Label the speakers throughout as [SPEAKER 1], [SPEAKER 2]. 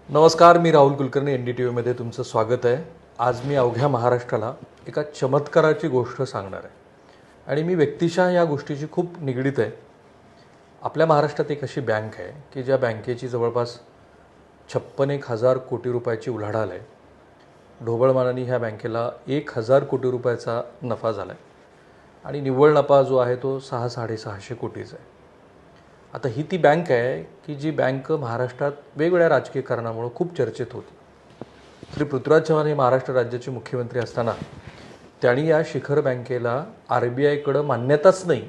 [SPEAKER 1] नमस्कार, मी राहुल कुलकर्णी. NDTVमध्ये तुमचं स्वागत आहे. आज मी अवघ्या महाराष्ट्राला एका चमत्काराची गोष्ट सांगणार आहे आणि मी व्यक्तिशः या गोष्टीशी खूप निगडीत आहे. आपल्या महाराष्ट्रात एक अशी बँक आहे की ज्या बँकेची जवळपास 56,000 कोटी रुपयाची उलाढाल आहे. ढोबळमानाने ह्या बँकेला 1,000 कोटी रुपयाचा नफा झाला आहे आणि निव्वळ नफा जो आहे तो 600-650 कोटीचा आहे. आता ही ती बँक आहे की जी बँक महाराष्ट्रात वेगवेगळ्या राजकीय कारणामुळे खूप चर्चेत होती. श्री पृथ्वीराज चव्हाण हे महाराष्ट्र राज्याचे मुख्यमंत्री असताना त्यांनी या शिखर बँकेला RBIकडं मान्यताच नाही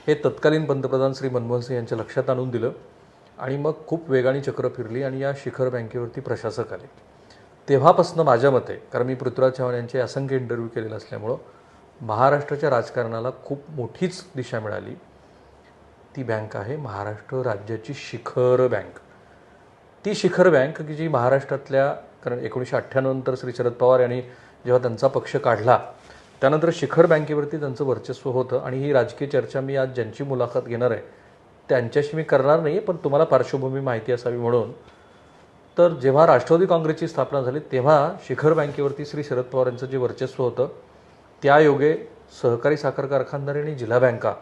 [SPEAKER 1] हे तत्कालीन पंतप्रधान श्री मनमोहन सिंग यांच्या लक्षात आणून दिलं आणि मग खूप वेगाने चक्र फिरली आणि या शिखर बँकेवरती प्रशासक आले. तेव्हापासून माझ्या मते, कारण मी पृथ्वीराज चव्हाण यांचे असंख्य इंटरव्ह्यू केलेले असल्यामुळं महाराष्ट्राच्या राजकारणाला खूप मोठीच दिशा मिळाली. ती बँक आहे महाराष्ट्र राज्याची शिखर बँक. ती शिखर बँक की जी महाराष्ट्रातल्या, कारण 1998 नंतर श्री शरद पवार यांनी जेव्हा त्यांचा पक्ष काढला त्यानंतर शिखर बँकेवरती त्यांचं वर्चस्व होतं आणि ही राजकीय चर्चा मी आज ज्यांची मुलाखत घेणार आहे त्यांच्याशी मी करणार नाही, पण तुम्हाला पार्श्वभूमी माहिती असावी म्हणून. तर जेव्हा राष्ट्रवादी काँग्रेसची स्थापना झाली तेव्हा शिखर बँकेवरती श्री शरद पवार यांचं जे वर्चस्व होतं त्यायोगे सहकारी साखर कारखानदारी आणि जिल्हा बँका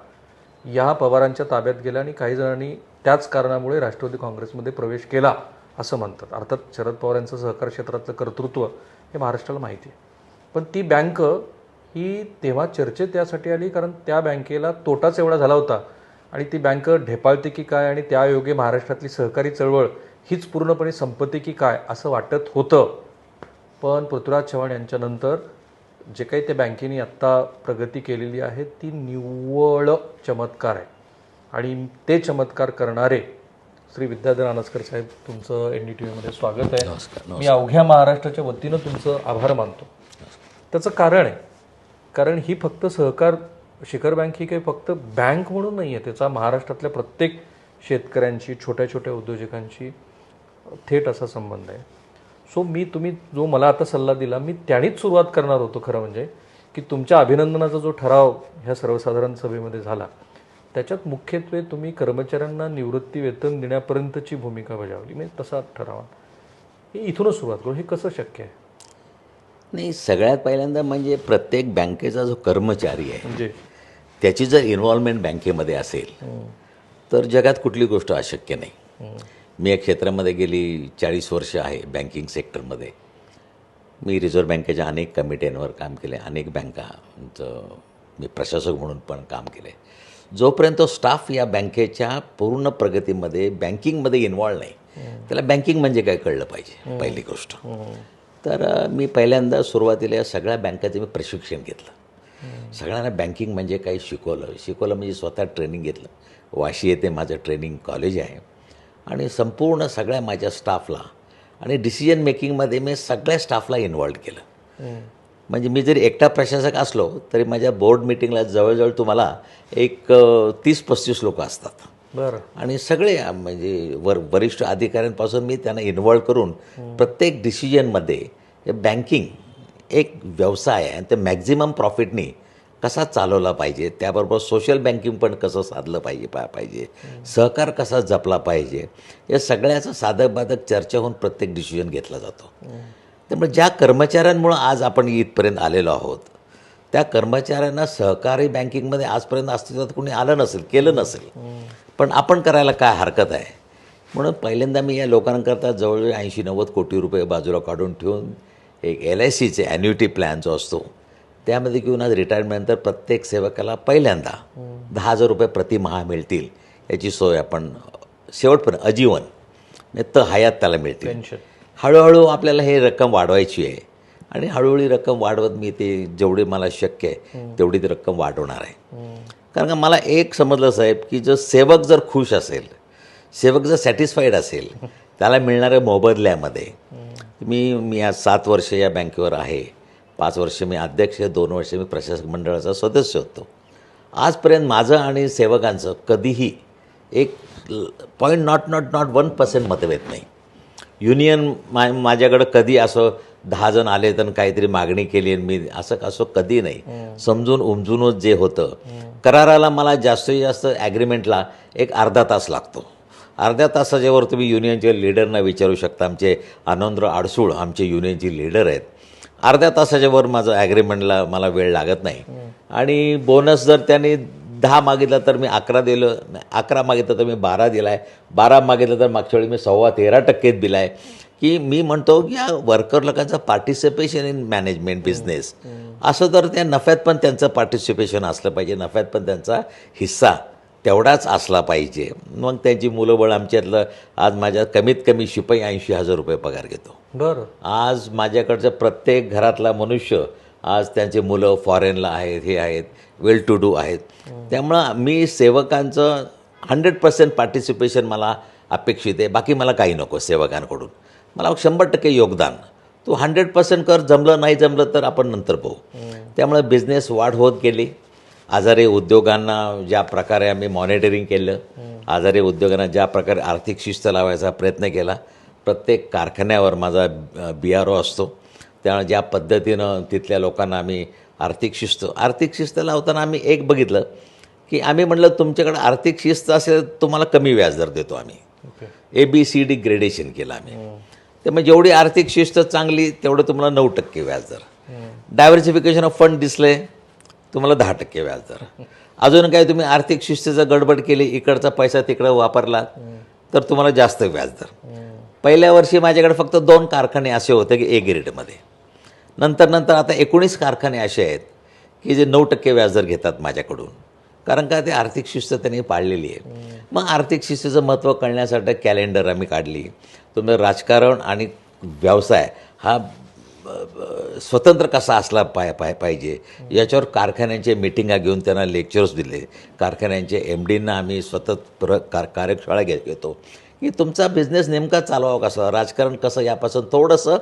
[SPEAKER 1] या पवारांच्या ताब्यात गेल्या आणि काही जणांनी त्याच कारणामुळे राष्ट्रवादी काँग्रेसमध्ये प्रवेश केला असं म्हणतात. अर्थात शरद पवार यांचं सहकार क्षेत्रातलं कर्तृत्व हे महाराष्ट्राला माहिती आहे. पण ती बँक ही तेव्हा चर्चेत त्यासाठी आली कारण त्या बँकेला तोटाच एवढा झाला होता आणि ती बँक ढेपाळते की काय आणि त्यायोगे महाराष्ट्रातली सहकारी चळवळ हीच पूर्णपणे संपत्ती की काय असं वाटत होतं. पण पृथ्वीराज चव्हाण यांच्यानंतर जे काही त्या बँकेने आत्ता प्रगती केलेली आहे ती निव्वळ चमत्कार आहे आणि ते चमत्कार करणारे श्री विद्याधर अनसकर साहेब, तुमचं NDTVमध्ये स्वागत आहे.
[SPEAKER 2] नमस्कार.
[SPEAKER 1] मी अवघ्या महाराष्ट्राच्या वतीनं तुमचं आभार मानतो. त्याचं कारण आहे, कारण ही फक्त सहकार शिखर बँक ही काही फक्त बँक म्हणून नाही आहे, त्याचा महाराष्ट्रातल्या प्रत्येक शेतकऱ्यांची, छोट्या छोट्या उद्योजकांची थेट असा संबंध आहे. सो तुम्ही जो मला आता सल्ला दिला मी त्यानेच सुरुवात करणार होतो. खरं म्हणजे की तुमच्या अभिनंदनाचा जो ठराव ह्या सर्वसाधारण सभेमध्ये झाला त्याच्यात मुख्यत्वे तुम्ही कर्मचाऱ्यांना निवृत्ती वेतन देण्यापर्यंतची भूमिका बजावली. म्हणजे तसा ठराव हे इथूनच सुरुवात करू. हे कसं शक्य आहे?
[SPEAKER 2] नाही, सगळ्यात पहिल्यांदा म्हणजे प्रत्येक बँकेचा जो कर्मचारी आहे
[SPEAKER 1] म्हणजे
[SPEAKER 2] त्याची जर इन्व्हॉल्वमेंट बँकेमध्ये असेल तर जगात कुठली गोष्ट अशक्य नाही. मी या क्षेत्रामध्ये गेली 40 वर्ष आहे बँकिंग सेक्टरमध्ये. मी रिझर्व्ह बँकेच्या अनेक कमिट्यांवर काम केले, अनेक बँकांचं मी प्रशासक म्हणून पण काम केले. जोपर्यंत स्टाफ या बँकेच्या पूर्ण प्रगतीमध्ये बँकिंगमध्ये इन्व्हॉल्व नाही त्याला बँकिंग म्हणजे काय कळलं पाहिजे पहिली गोष्ट. तर मी पहिल्यांदा सुरुवातीला या सगळ्या बँकाचं मी प्रशिक्षण घेतलं. सगळ्यांना बँकिंग म्हणजे काही शिकवलं म्हणजे स्वतः ट्रेनिंग घेतलं. वाशी येथे माझं ट्रेनिंग कॉलेज आहे आणि संपूर्ण सगळ्या माझ्या स्टाफला आणि डिसिजन मेकिंगमध्ये मी सगळ्या स्टाफला इन्व्हॉल्व केलं. म्हणजे मी जरी एकटा प्रशासक असलो तरी माझ्या बोर्ड मिटिंगला जवळजवळ तुम्हाला एक 30-35 लोक असतात.
[SPEAKER 1] बरं.
[SPEAKER 2] आणि सगळे म्हणजे वरिष्ठ अधिकाऱ्यांपासून मी त्यांना इन्व्हॉल्व करून प्रत्येक डिसिजनमध्ये बँकिंग एक व्यवसाय आहे आणि ते मॅक्झिमम प्रॉफिटनी कसा चालवला पाहिजे, त्याबरोबर सोशल बँकिंग पण कसं साधलं पाहिजे, सहकार कसा जपला पाहिजे, या सगळ्याचं साधक बाधक चर्चा होऊन प्रत्येक डिसिजन घेतला जातो. त्यामुळे ज्या कर्मचाऱ्यांमुळं आज आपण इथपर्यंत आलेलो आहोत त्या कर्मचाऱ्यांना सहकारी बँकिंगमध्ये आजपर्यंत अस्तित्वात कोणी आलं नसेल, केलं नसेल, पण आपण करायला काय हरकत आहे. म्हणून पहिल्यांदा मी या लोकांकरता जवळजवळ 80-90 कोटी रुपये बाजूला काढून ठेवून एक LICचे ॲन्युइटी प्लॅन जो असतो त्यामध्ये घेऊन आज रिटायरमेंटनंतर प्रत्येक सेवकाला पहिल्यांदा 10,000 रुपये प्रतिमाहा मिळतील याची सोय आपण शेवटपर्यंत आजीवन हयात त्याला मिळतील.
[SPEAKER 1] टेन्शन
[SPEAKER 2] हळूहळू आपल्याला हे रक्कम वाढवायची आहे आणि हळूहळू रक्कम वाढवत मी ते जेवढी मला शक्य आहे तेवढी ती रक्कम वाढवणार आहे. कारण का मला एक समजलं साहेब की जर सेवक जर खुश असेल, सेवक जर सॅटिस्फाईड असेल त्याला मिळणाऱ्या मोबदल्यामध्ये मी आज 7 वर्ष या बँकेवर आहे. 5 वर्ष मी अध्यक्ष, 2 वर्ष मी प्रशासक मंडळाचा सदस्य होतो. आजपर्यंत माझं आणि सेवकांचं कधीही एक नॉट 1% मतभेद नाही. युनियन माझ्याकडं कधी असं 10 जण आले तर काहीतरी मागणी केली आणि मी असं कधी नाही. समजून उमजूनच जे होतं. कराराला मला जास्तीत जास्त ॲग्रीमेंटला एक अर्धा तास लागतो अर्ध्या तासाच्या वर तुम्ही युनियनच्या लीडरना विचारू शकता. आमचे आनंदराव आडसूळ आमचे युनियनचे लीडर आहेत. अर्ध्या तासाच्या वर माझं ॲग्रीमेंटला मला वेळ लागत नाही. आणि बोनस जर त्यांनी 10 मागितला तर मी 11 दिलं, 11 मागितलं तर मी 12 दिला आहे, 12 मागितलं तर मागच्या वेळी मी 13.25% दिला आहे. की मी म्हणतो की या वर्कर लोकांचं पार्टिसिपेशन इन मॅनेजमेंट बिझनेस असं तर त्या नफ्यात पण त्यांचं पार्टिसिपेशन असलं पाहिजे, नफ्यात पण त्यांचा हिस्सा तेवढाच असला पाहिजे. मग त्यांची मुलंबळ आमच्यातलं आज माझ्या कमीत कमी शिपाई 80,000 रुपये पगार घेतो.
[SPEAKER 1] बरं.
[SPEAKER 2] आज माझ्याकडचं प्रत्येक घरातला मनुष्य आज त्यांचे मुलं फॉरेनला आहेत, हे आहेत, वेल टू डू आहेत. त्यामुळं मी सेवकांचं 100% पार्टिसिपेशन मला अपेक्षित आहे. बाकी मला काही नको सेवकांकडून. मला 100% योगदान. तो 100% कर, जमलं नाही जमलं तर आपण नंतर पाहू. त्यामुळे बिझनेस वाढ होत गेली. आजारी उद्योगांना ज्या प्रकारे आम्ही मॉनिटरिंग केलं, आजारी उद्योगांना ज्या प्रकारे आर्थिक शिस्त लावायचा प्रयत्न केला, प्रत्येक कारखान्यावर माझा BRO असतो. त्यामुळे ज्या पद्धतीनं तिथल्या लोकांना आम्ही आर्थिक शिस्त लावताना आम्ही एक बघितलं की आम्ही म्हटलं तुमच्याकडे आर्थिक शिस्त असेल तुम्हाला कमी व्याजदर देतो आम्ही. ABCD ग्रेडेशन केलं आम्ही. त्यामुळे जेवढी आर्थिक शिस्त चांगली तेवढं तुम्हाला 9% व्याजदर. डायव्हर्सिफिकेशन ऑफ फंड दिसले तुम्हाला 10% व्याजदर. अजून काय तुम्ही आर्थिक शिस्तीचं गडबड केली, इकडचा पैसा तिकडं वापरला तर तुम्हाला जास्त व्याजदर. पहिल्या वर्षी माझ्याकडे फक्त 2 कारखाने असे होते की A ग्रेडमध्ये. नंतर आता 19 कारखाने असे आहेत की जे 9% व्याजदर घेतात माझ्याकडून. कारण का ते आर्थिक शिस्त त्यांनी पाळलेली आहे. मग आर्थिक शिस्तीचं महत्त्व कळण्यासाठी कॅलेंडर आम्ही काढली. तुम्ही राजकारण आणि व्यवसाय हा स्वतंत्र कसा असला पाहिजे याच्यावर कारखान्यांचे मिटिंगा घेऊन त्यांना लेक्चर्स दिले. कारखान्यांचे MDंना आम्ही स्वतः कार्यशाळा घेतो की तुमचा बिझनेस नेमका चालवावा कसा, राजकारण कसं यापासून थोडंसं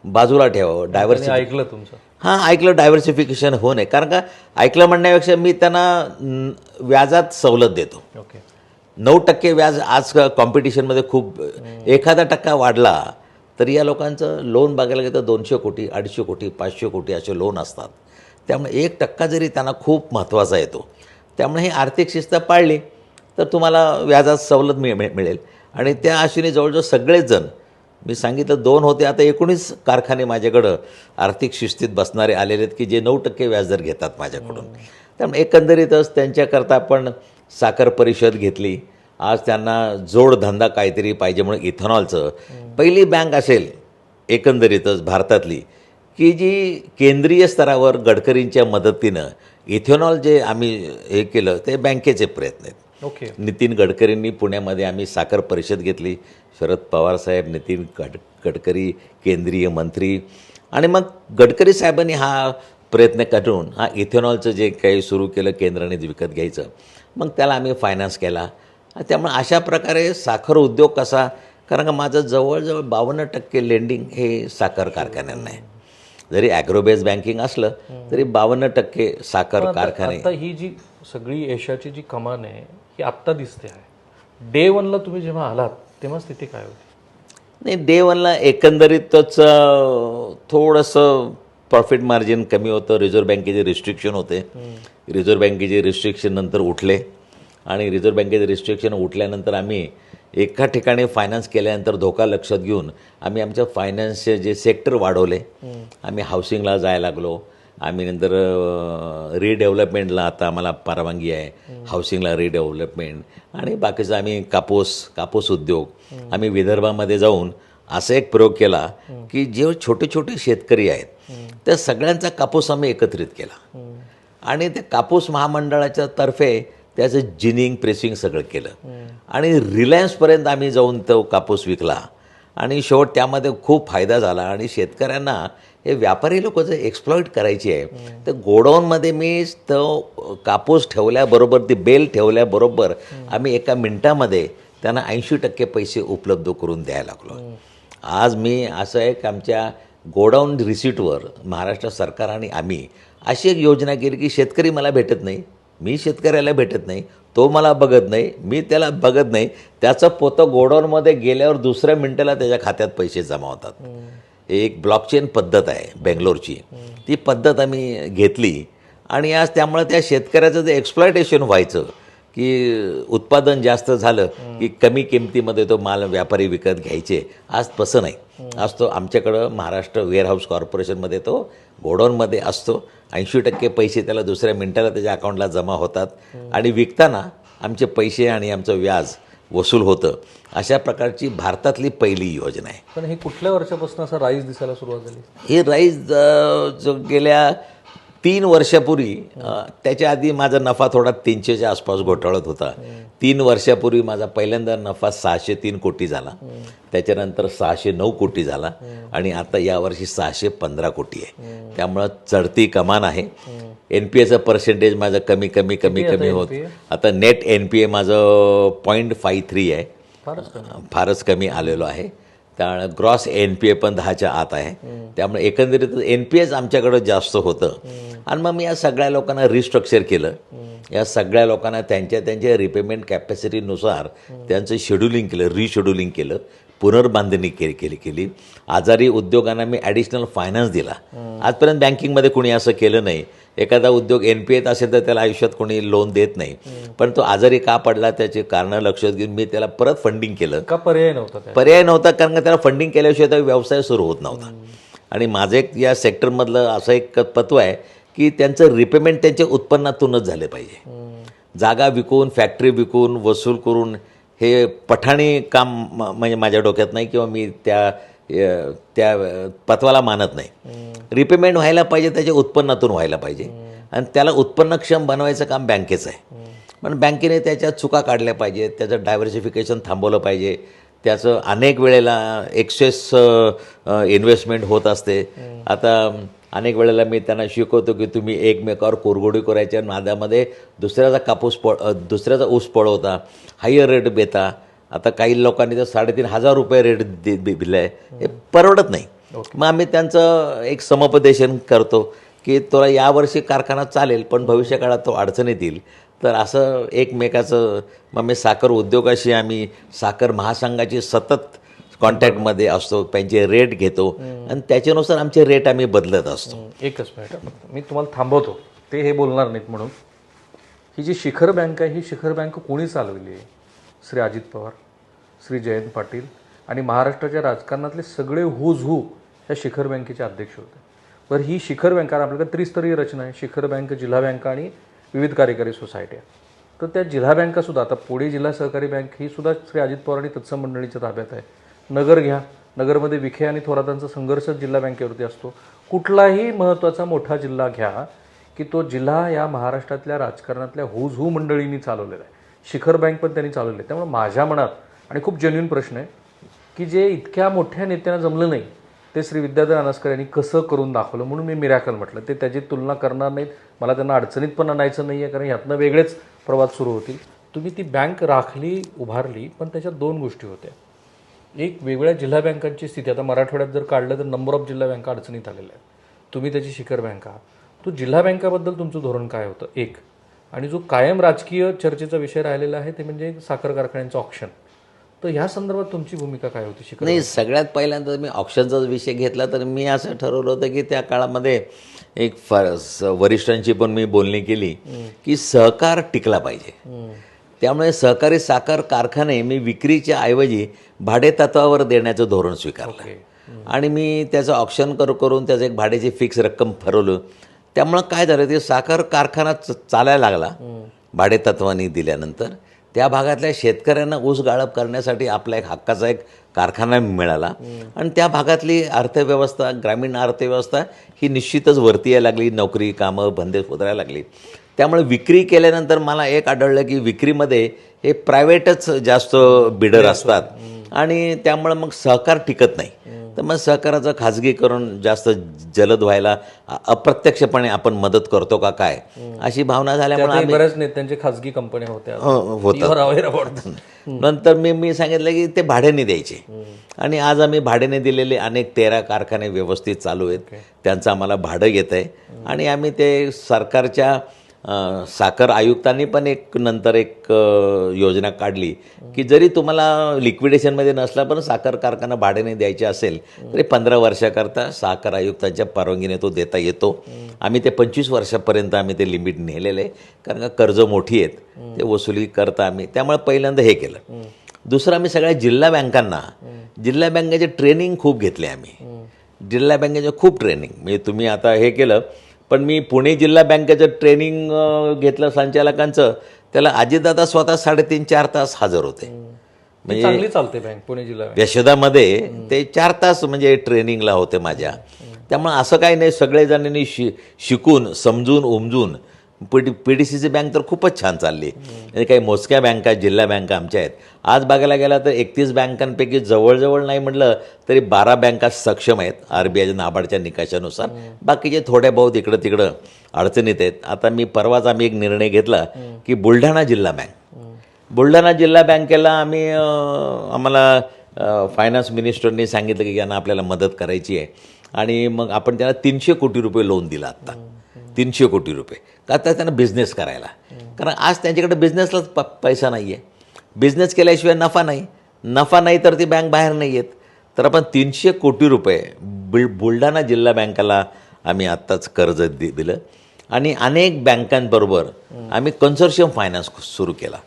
[SPEAKER 2] बाजूला ठेवावं.
[SPEAKER 1] ऐकलं तुमचं?
[SPEAKER 2] हां, ऐकलं. डायव्हर्सिफिकेशन होऊ नये. कारण का ऐकलं म्हणण्यापेक्षा मी त्यांना व्याजात सवलत देतो. 9% व्याज आज कॉम्पिटिशनमध्ये खूप. एखादा टक्का वाढला तर या लोकांचं लोन बघायला गेलं तर 200 कोटी, 250 कोटी, 500 कोटी असे लोन असतात. त्यामुळे 1% जरी त्यांना खूप महत्त्वाचा येतो. त्यामुळे ही आर्थिक शिस्त पाळली तर तुम्हाला व्याजात सवलत मिळेल. आणि त्या आशेने जवळजवळ सगळेच जण, मी सांगितलं 2 होते, आता 19 कारखाने माझ्याकडं आर्थिक शिस्तीत बसणारे आलेले आहेत की जे 9% व्याजदर घेतात माझ्याकडून. त्यामुळे एकंदरीतच त्यांच्याकरता आपण साखर परिषद घेतली. आज त्यांना जोडधंदा काहीतरी पाहिजे म्हणून इथेनॉलचं पहिली बँक असेल एकंदरीतच भारतातली की जी केंद्रीय स्तरावर गडकरींच्या मदतीनं इथेनॉल जे आम्ही हे केलं ते बँकेचे प्रयत्न आहेत. नितीन गडकरींनी पुण्यामध्ये आम्ही साखर परिषद घेतली. शरद पवारसाहेब, नितीन गडकरी केंद्रीय मंत्री, आणि मग गडकरी साहेबांनी हा प्रयत्न करून हा इथेनॉलचं जे काही सुरू केलं केंद्राने विकत घ्यायचं, मग त्याला आम्ही फायनान्स केला. त्यामुळे अशा प्रकारे साखर उद्योग कसा, कारण का माझं जवळजवळ 52% लेंडिंग हे साखर कारखान्यांना आहे. जरी ॲग्रोबेस बँकिंग असलं तरी 52% साखर कारखाने.
[SPEAKER 1] आता ही जी सगळी यशाची जी कमान आहे ही आत्ता दिसते आहे. डे 1ला तुम्ही जेव्हा आलात तेव्हा स्थिती काय होती?
[SPEAKER 2] नाही, डे 1ला एकंदरीतच थोडंसं प्रॉफिट मार्जिन कमी होतं. रिझर्व्ह बँकेचे रिस्ट्रिक्शन होते. रिझर्व्ह बँकेचे रिस्ट्रिक्शन नंतर उठले आणि रिझर्व्ह बँकेचे रिस्ट्रिक्शन उठल्यानंतर आम्ही एका ठिकाणी फायनान्स केल्यानंतर धोका लक्षात घेऊन आम्ही आमच्या फायनान्सचे जे सेक्टर वाढवले. आम्ही हाऊसिंगला जायला लागलो. आम्ही नंतर रिडेव्हलपमेंटला आता आम्हाला परवानगी आहे, हाऊसिंगला रिडेव्हलपमेंट, आणि बाकीचं आम्ही कापूस उद्योग. आम्ही विदर्भामध्ये जाऊन असा एक प्रयोग केला की जे छोटे छोटे शेतकरी आहेत त्या सगळ्यांचा कापूस आम्ही एकत्रित केला आणि ते कापूस महामंडळाच्या तर्फे त्याचं जिनिंग, प्रेसिंग सगळं केलं आणि रिलायन्सपर्यंत आम्ही जाऊन तो कापूस विकला आणि शेवट त्यामध्ये खूप फायदा झाला. आणि शेतकऱ्यांना हे व्यापारी लोक जर एक्सप्लॉईट करायची आहे तर गोडाऊनमध्ये मी तो कापूस ठेवल्याबरोबर, ती बेल ठेवल्याबरोबर आम्ही एका मिनिटामध्ये त्यांना 80% पैसे उपलब्ध करून द्यायला लागलो. आज मी असं आहे की आमच्या गोडाऊन रिसीटवर महाराष्ट्र सरकार आणि आम्ही अशी एक योजना केली की शेतकरी मला भेटत नाही, मी शेतकऱ्याला भेटत नाही, तो मला बघत नाही, मी त्याला बघत नाही, त्याचं पोतं गोडाऊनमध्ये गेल्यावर दुसऱ्या मिनिटाला त्याच्या खात्यात पैसे जमा होतात. एक ब्लॉकचेन पद्धत आहे बेंगलोरची, ती पद्धत आम्ही घेतली आणि आज त्यामुळे त्या शेतकऱ्याचं जे एक्सप्लॉयटेशन व्हायचं की उत्पादन जास्त झालं की कमी किमतीमध्ये तो माल व्यापारी विकत घ्यायचे. आज तसं नाही. आज तो आमच्याकडं महाराष्ट्र वेअरहाऊस कॉर्पोरेशनमध्ये तो गोडाऊनमध्ये असतो. 80% पैसे त्याला दुसऱ्या मिनिटाला त्याच्या अकाउंटला जमा होतात आणि विकताना आमचे पैसे आणि आमचं व्याज वसूल होतं. अशा प्रकारची भारतातली पहिली योजना आहे.
[SPEAKER 1] पण हे कुठल्या वर्षापासून असं राईज दिसायला सुरुवात झाली?
[SPEAKER 2] ही राईज जो गेल्या 3 वर्षापूर्वी त्याच्या आधी माझा नफा थोडा 300च्या आसपास घोटाळत होता. 3 वर्षापूर्वी माझा पहिल्यांदा नफा 603 कोटी झाला. त्याच्यानंतर 609 कोटी झाला आणि आता यावर्षी 615 कोटी आहे. त्यामुळं चढती कमान आहे. NPAचं पर्सेंटेज माझं कमी होत. आता नेट NPA माझं 0.53 आहे. फारच कमी आलेलो आहे. त्यामुळे ग्रॉस NPA पण 10च्या आत आहे. त्यामुळे एकंदरीत NPAच आमच्याकडं जास्त होतं. आणि मग मी या सगळ्या लोकांना रिस्ट्रक्चर केलं. या सगळ्या लोकांना त्यांच्या रिपेमेंट कॅपॅसिटीनुसार त्यांचं शेड्युलिंग केलं, रिशेड्युलिंग केलं, पुनर्बांधणी केली. आजारी उद्योगांना मी ॲडिशनल फायनान्स दिला. आजपर्यंत बँकिंगमध्ये कोणी असं केलं नाही. एखादा उद्योग NPAत असेल तर त्याला आयुष्यात कोणी लोन देत नाही. पण तो आजारी का पडला त्याची कारणं लक्षात घेऊन मी त्याला परत फंडिंग केलं.
[SPEAKER 1] का पर्याय नव्हता?
[SPEAKER 2] पर्याय नव्हता, कारण का त्याला फंडिंग केल्याशिवाय तर व्यवसाय सुरू होत नव्हता. आणि माझं एक या सेक्टरमधलं असं एक तत्व आहे की त्यांचं रिपेमेंट त्यांच्या उत्पन्नातूनच झाले पाहिजे. जागा विकून, फॅक्टरी विकून, वसूल करून हे पठाणी काम म्हणजे माझ्या डोक्यात नाही किंवा मी त्या तत्वाला मानत नाही. रिपेमेंट व्हायला पाहिजे, त्याच्या उत्पन्नातून व्हायला पाहिजे आणि त्याला उत्पन्नक्षम बनवायचं काम बँकेचं आहे. पण बँकेने त्याच्या चुका काढल्या पाहिजेत, त्याचं डायव्हर्सिफिकेशन थांबवलं पाहिजे. त्याचं अनेक वेळेला एक्सेस इन्व्हेस्टमेंट होत असते. आता अनेक वेळेला मी त्यांना शिकवतो की तुम्ही एकमेकावर कोरगोडी करायच्या नादामध्ये दुसऱ्याचा ऊस पळवता, हायर रेट देता. आता काही लोकांनी तर 3,500 रुपये रेट दिलं आहे. हे परवडत नाही. मग आम्ही त्यांचं एक समुपदेशन करतो की तुला यावर्षी कारखाना चालेल पण भविष्य काळात तो अडचणीत येईल. तर असं एकमेकाचं मग मी साखर उद्योगाशी आम्ही साखर महासंघाची सतत कॉन्टॅक्टमध्ये असतो. त्यांचे रेट घेतो आणि त्याच्यानुसार आमचे रेट आम्ही बदलत असतो.
[SPEAKER 1] एकच मिनिट, मी तुम्हाला थांबवतो. ते हे बोलणार नाहीत म्हणून. ही जी शिखर बँक आहे, ही शिखर बँक कोणी चालवली आहे? श्री अजित पवार, श्री जयंत पाटील आणि महाराष्ट्राच्या राजकारणातले सगळे हुज हू ह्या शिखर बँकेचे अध्यक्ष होते. बरं, ही शिखर बँक आपल्याकडे त्रिस्तरीय रचना आहे. शिखर बँक, जिल्हा बँक आणि विविध कार्यकारी सोसायट्या. तर त्या जिल्हा बँकासुद्धा आता पुणे जिल्हा सहकारी बँक ही सुद्धा श्री अजित पवार आणि तत्सम मंडळीच्या ताब्यात आहे. नगर घ्या, नगरमध्ये विखे आणि थोरातांचा संघर्षच जिल्हा बँकेवरती असतो. कुठलाही महत्त्वाचा मोठा जिल्हा घ्या की तो जिल्हा या महाराष्ट्रातल्या राजकारणातल्या हुज हू मंडळींनी चालवलेला आहे. शिखर बँक पण त्यांनी चालवली आहे. त्यामुळे माझ्या मनात आणि खूप जेन्युइन प्रश्न आहे की जे इतक्या मोठ्या नेत्यांना जमलं नाही ते श्री विद्याधर अनासकर यांनी कसं करून दाखवलं. म्हणून मी मिरॅकल म्हटलं. ते त्याची तुलना करणार नाहीत. मला त्यांना अडचणीत पण आणायचं नाही आहे, कारण ह्यातनं वेगळेच प्रवाद सुरू होतील. तुम्ही ती बँक राखली, उभारली, पण त्याच्यात 2 गोष्टी होत्या. एक, वेगळ्या जिल्हा बँकांची स्थिती. आता मराठवाड्यात जर काढलं तर नंबर ऑफ जिल्हा बँका अडचणीत आलेल्या आहेत. तुम्ही त्याची शिखर बँक आहात. तो जिल्हा बँकाबद्दल तुमचं धोरण काय होतं? एक, आणि जो कायम राजकीय चर्चेचा विषय राहिलेला आहे ते म्हणजे साखर कारखान्यांचं ऑप्शन. तर ह्या संदर्भात तुमची भूमिका काय होती? शिखर
[SPEAKER 2] नाही, सगळ्यात पहिल्यांदा मी ऑप्शनचा विषय घेतला तर मी असं ठरवलं होतं की त्या काळामध्ये एक वरिष्ठांची पण मी बोलणी केली की सहकार टिकला पाहिजे. त्यामुळे सहकारी साखर कारखाने मी विक्रीच्या ऐवजी भाडेतत्वावर देण्याचं धोरण स्वीकारलं आणि मी त्याचं ऑप्शन करून त्याचं एक भाड्याची फिक्स रक्कम ठरवलं. त्यामुळं काय झालं, ते साखर कारखाना चालायला लागला भाडेतत्वाने दिल्यानंतर. त्या भागातल्या शेतकऱ्यांना ऊस गाळप करण्यासाठी आपला एक हक्काचा एक कारखाना मिळाला आणि त्या भागातली अर्थव्यवस्था, ग्रामीण अर्थव्यवस्था ही निश्चितच वरती यायला लागली. नोकरी, कामं, धंदे सुधारायला लागली. त्यामुळे विक्री केल्यानंतर मला एक आढळलं की विक्रीमध्ये हे प्रायव्हेटच जास्त बिडर असतात आणि त्यामुळे मग सहकार टिकत नाही. तर मग सहकाराचं खाजगीकरण जास्त जलद व्हायला अप्रत्यक्षपणे आपण मदत करतो का काय अशी भावना झाल्यामुळे
[SPEAKER 1] बऱ्याच नेत्यांच्या खाजगी कंपन्या होत्या.
[SPEAKER 2] नंतर मी सांगितलं की ते भाड्याने द्यायचे आणि आज आम्ही भाड्याने दिलेले अनेक 13 कारखाने व्यवस्थित चालू आहेत. त्यांचं आम्हाला भाडं येत आहे आणि आम्ही ते सरकारच्या साखर आयुक्तांनी पण नंतर एक योजना काढली की जरी तुम्हाला लिक्विडेशनमध्ये नसला पण साखर कारखाना भाड्याने द्यायचे असेल तरी 15 वर्षाकरता साखर आयुक्तांच्या परवानगीने तो देता येतो. आम्ही ते 25 वर्षापर्यंत आम्ही ते लिमिट नेलेलं आहे, कारण का कर्ज मोठी आहेत, ते वसुली करता आम्ही. त्यामुळे पहिल्यांदा हे केलं. दुसरं, आम्ही सगळ्या जिल्हा बँकांना, जिल्हा बँकेचे ट्रेनिंग खूप घेतले आम्ही. जिल्हा बँकेचे खूप ट्रेनिंग, म्हणजे तुम्ही आता हे केलं, पण मी पुणे जिल्हा बँकेचं ट्रेनिंग घेतलं संचालकांचं. त्याला अजितदादा स्वतः 3.5-4 तास हजर होते.
[SPEAKER 1] म्हणजे चांगली चालते बँक, पुणे जिल्हा बँक.
[SPEAKER 2] यशोदामध्ये ते 4 तास म्हणजे ट्रेनिंगला होते माझ्या. त्यामुळे असं काही नाही, सगळेजणांनी शिकून समजून उमजून PDCC बँक तर खूपच छान चालली. आणि काही मोजक्या बँका, जिल्हा बँका आमच्या आहेत. आज बघायला गेला तर 31 बँकांपैकी जवळजवळ नाही म्हटलं तरी 12 बँका सक्षम आहेत RBIच्या नाबार्डच्या निकषानुसार. बाकीचे थोड्या बहुत इकडं तिकडं अडचणीत आहेत. आता परवाच आम्ही एक निर्णय घेतला की बुलढाणा जिल्हा बँकेला आम्हाला फायनान्स मिनिस्टरनी सांगितलं की यांना आपल्याला मदत करायची आहे, आणि मग आपण त्याला 300 कोटी रुपये लोन दिला. आत्ता 300 कोटी रुपये का, तर त्यांना बिझनेस करायला. कारण आज त्यांच्याकडे बिझनेसलाच पैसा नाही आहे. बिझनेस केल्याशिवाय नफा नाही तर ती बँक बाहेर नाही येत. तर आपण 300 कोटी रुपये बुलढाणा जिल्हा बँकेला आम्ही आत्ताच कर्ज दिलं. आणि अनेक बँकांबरोबर आम्ही कन्सोर्शियम फायनान्स सुरू केला.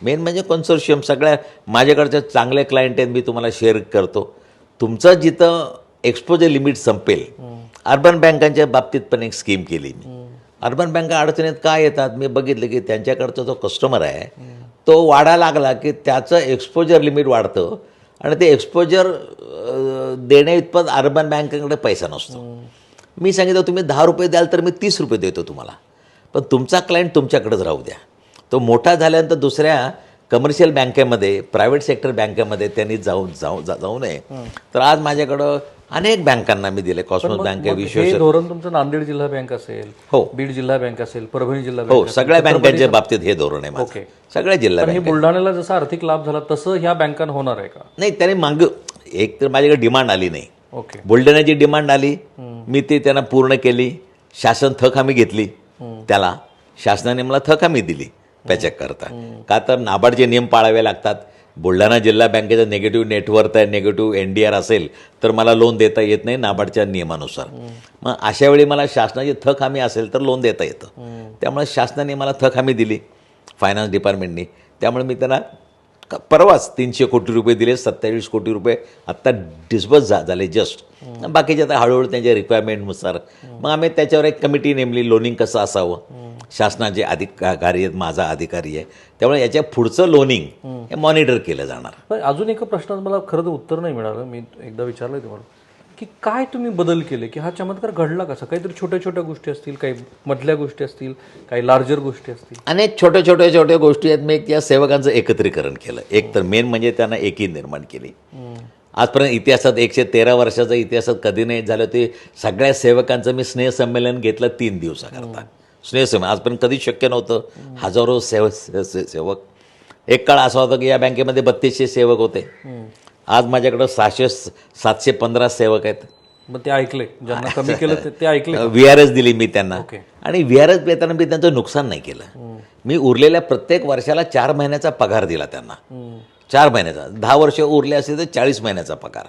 [SPEAKER 2] मेन म्हणजे कन्सोर्शियम, सगळ्या माझ्याकडच्या चांगले क्लायंट आहेत, मी तुम्हाला शेअर करतो. तुमचं जिथं एक्सपोजर लिमिट संपेल, अर्बन बँकांच्या बाबतीत पण एक स्कीम केली मी. अर्बन बँका अडचणीत काय येतात, मी बघितलं की त्यांच्याकडचा जो कस्टमर आहे तो वाढायला लागला की त्याचं एक्सपोजर लिमिट वाढतं, आणि ते एक्सपोजर देण्या इतपत अर्बन बँकेकडे पैसा नसतो. मी सांगितलं तुम्ही 10 रुपये द्याल तर मी 30 रुपये देतो तुम्हाला, पण तुमचा क्लायंट तुमच्याकडेच राहू द्या. तो मोठा झाल्यानंतर दुसऱ्या कमर्शियल बँकेमध्ये, प्रायव्हेट सेक्टर बँकेमध्ये त्यांनी जाऊ नये. तर आज माझ्याकडं अनेक बँकांना मी दिले. कॉस्मॉस बँक,
[SPEAKER 1] हे धोरण तुमचं नांदेड जिल्हा बँक असेल,
[SPEAKER 2] हो,
[SPEAKER 1] बीड जिल्हा बँक असेल, परभणी जिल्हा
[SPEAKER 2] हो,
[SPEAKER 1] बँक,
[SPEAKER 2] सगळ्या बँकांच्या बाबतीत हे धोरण आहे माझं. सगळ्या जिल्हा
[SPEAKER 1] हे बुलढाण्याला जसा आर्थिक लाभ झाला तसं ह्या बँकांना होणार आहे का?
[SPEAKER 2] नाही, त्याने एक तर माझ्याकडे डिमांड आली नाही.
[SPEAKER 1] ओके,
[SPEAKER 2] बुलढाण्याची डिमांड आली, मी ती त्यांना पूर्ण केली. शासन थक हमी घेतली, त्याला शासनाने मला थक हमी दिली त्याच्याकरता. का तर नाबार्डचे नियम पाळावे लागतात. बुलढाणा जिल्हा बँकेचं नेगेटिव्ह नेटवर्थ आहे, नेगेटिव्ह NDR असेल तर मला लोन देता येत नाही नाबार्डच्या नियमानुसार. मग अशा वेळी मला शासनाची थक हमी असेल तर लोन देता येतं. त्यामुळे शासनाने मला थक हमी दिली, फायनान्स डिपार्टमेंटनी. त्यामुळे मी त्यांना परवाच 300 कोटी रुपये दिले. 27 कोटी रुपये आत्ता डिस्बर्स झाले जस्ट. बाकीचे आता हळूहळू त्यांच्या रिक्वायरमेंटनुसार मग आम्ही त्याच्यावर एक कमिटी नेमली, लोनिंग कसं असावं. शासनाचे अधिकारी आहेत, माझा अधिकारी आहे, त्यामुळे याच्या पुढचं लोनिंग हे मॉनिटर केलं जाणार.
[SPEAKER 1] पण अजून एका प्रश्नाचं मला खरं तर उत्तर नाही मिळालं. मी एकदा विचारलं तुम्हाला की काय तुम्ही बदल केले की हा चमत्कार घडला कसा? काहीतरी छोट्या छोट्या गोष्टी असतील, काही मधल्या गोष्टी असतील, काही लार्जर गोष्टी असतील.
[SPEAKER 2] अनेक छोट्या गोष्टी आहेत. मी त्या सेवकांचं एकत्रीकरण केलं. एक तर मेन म्हणजे त्यांना एकी निर्माण केली. आजपर्यंत इतिहासात 113 वर्षाचा इतिहासात कधी नाही झालं ते सगळ्या सेवकांचं मी स्नेहसंमेलन घेतलं 3 दिवसाकरता. स्नेहसंमेलन आजपर्यंत कधीच शक्य नव्हतं. हजारो सेवक. एक काळ असा होता की या बँकेमध्ये 3200 सेवक होते. आज माझ्याकडं 715 सेवक आहेत.
[SPEAKER 1] मग ते ऐकले, ज्यांना कमी केलं ते ऐकले.
[SPEAKER 2] VRS दिली मी त्यांना, आणि VRS देताना मी त्यांचं नुकसान नाही केलं. मी उरलेल्या प्रत्येक वर्षाला 4 महिन्याचा पगार दिला त्यांना. 4 महिन्याचा. 10 वर्ष उरले असेल तर 40 महिन्याचा पगार.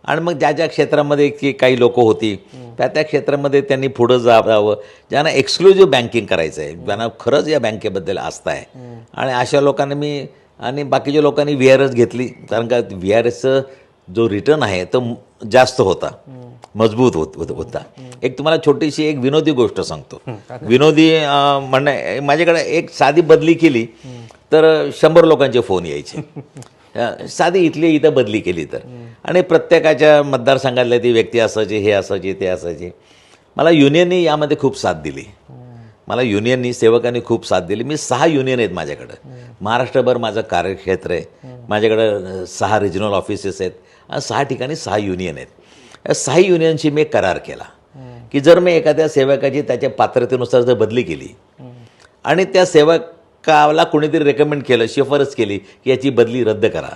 [SPEAKER 2] आणि मग ज्या क्षेत्रामध्ये की काही लोक होती त्या क्षेत्रामध्ये त्यांनी पुढं जावं, ज्यांना एक्सक्लुझिव्ह बँकिंग करायचं आहे, ज्यांना खरंच या बँकेबद्दल आस्था आहे. आणि अशा लोकांना मी, आणि बाकीच्या लोकांनी VRS घेतली, कारण का VRSचं जो रिटर्न आहे तो जास्त होता, मजबूत होता. एक तुम्हाला छोटीशी एक विनोदी गोष्ट सांगतो. विनोदी म्हणणं, माझ्याकडे एक साधी बदली केली तर 100 लोकांचे फोन यायचे. साधी इथं बदली केली तर, आणि प्रत्येकाच्या मतदारसंघातल्या ती व्यक्ती असायची, हे असायची, ते असायचे. मला युनियननी यामध्ये खूप साथ दिली. सेवकांनी खूप साथ दिली. मी 6 युनियन आहेत माझ्याकडं. महाराष्ट्रभर माझं कार्यक्षेत्र आहे. माझ्याकडं 6 रिजनल ऑफिसेस आहेत आणि 6 ठिकाणी 6 युनियन आहेत. या 6 युनियनशी मी करार केला की जर मी एखाद्या सेवकाची त्याच्या पात्रतेनुसार जर बदली केली आणि त्या सेवकाला कोणीतरी रेकमेंड केलं, शिफारस केली की याची बदली रद्द करा,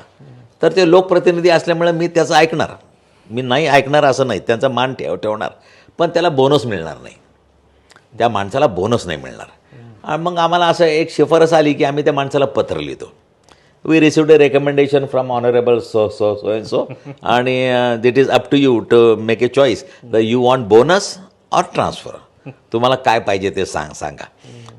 [SPEAKER 2] तर ते लोकप्रतिनिधी असल्यामुळे मी त्याचं ऐकणार. मी नाही ऐकणार असं नाही, त्यांचा मान ठेवणार, पण त्याला बोनस मिळणार नाही. त्या माणसाला बोनस नाही मिळणार. आणि मग आम्हाला असं एक शिफारस आली की आम्ही त्या माणसाला पत्र लिहितो. We received a recommendation from honourable so so so and so आणि it is up to you to make a choice do you want bonus or transfer. तुम्हाला काय पाहिजे ते सांगा.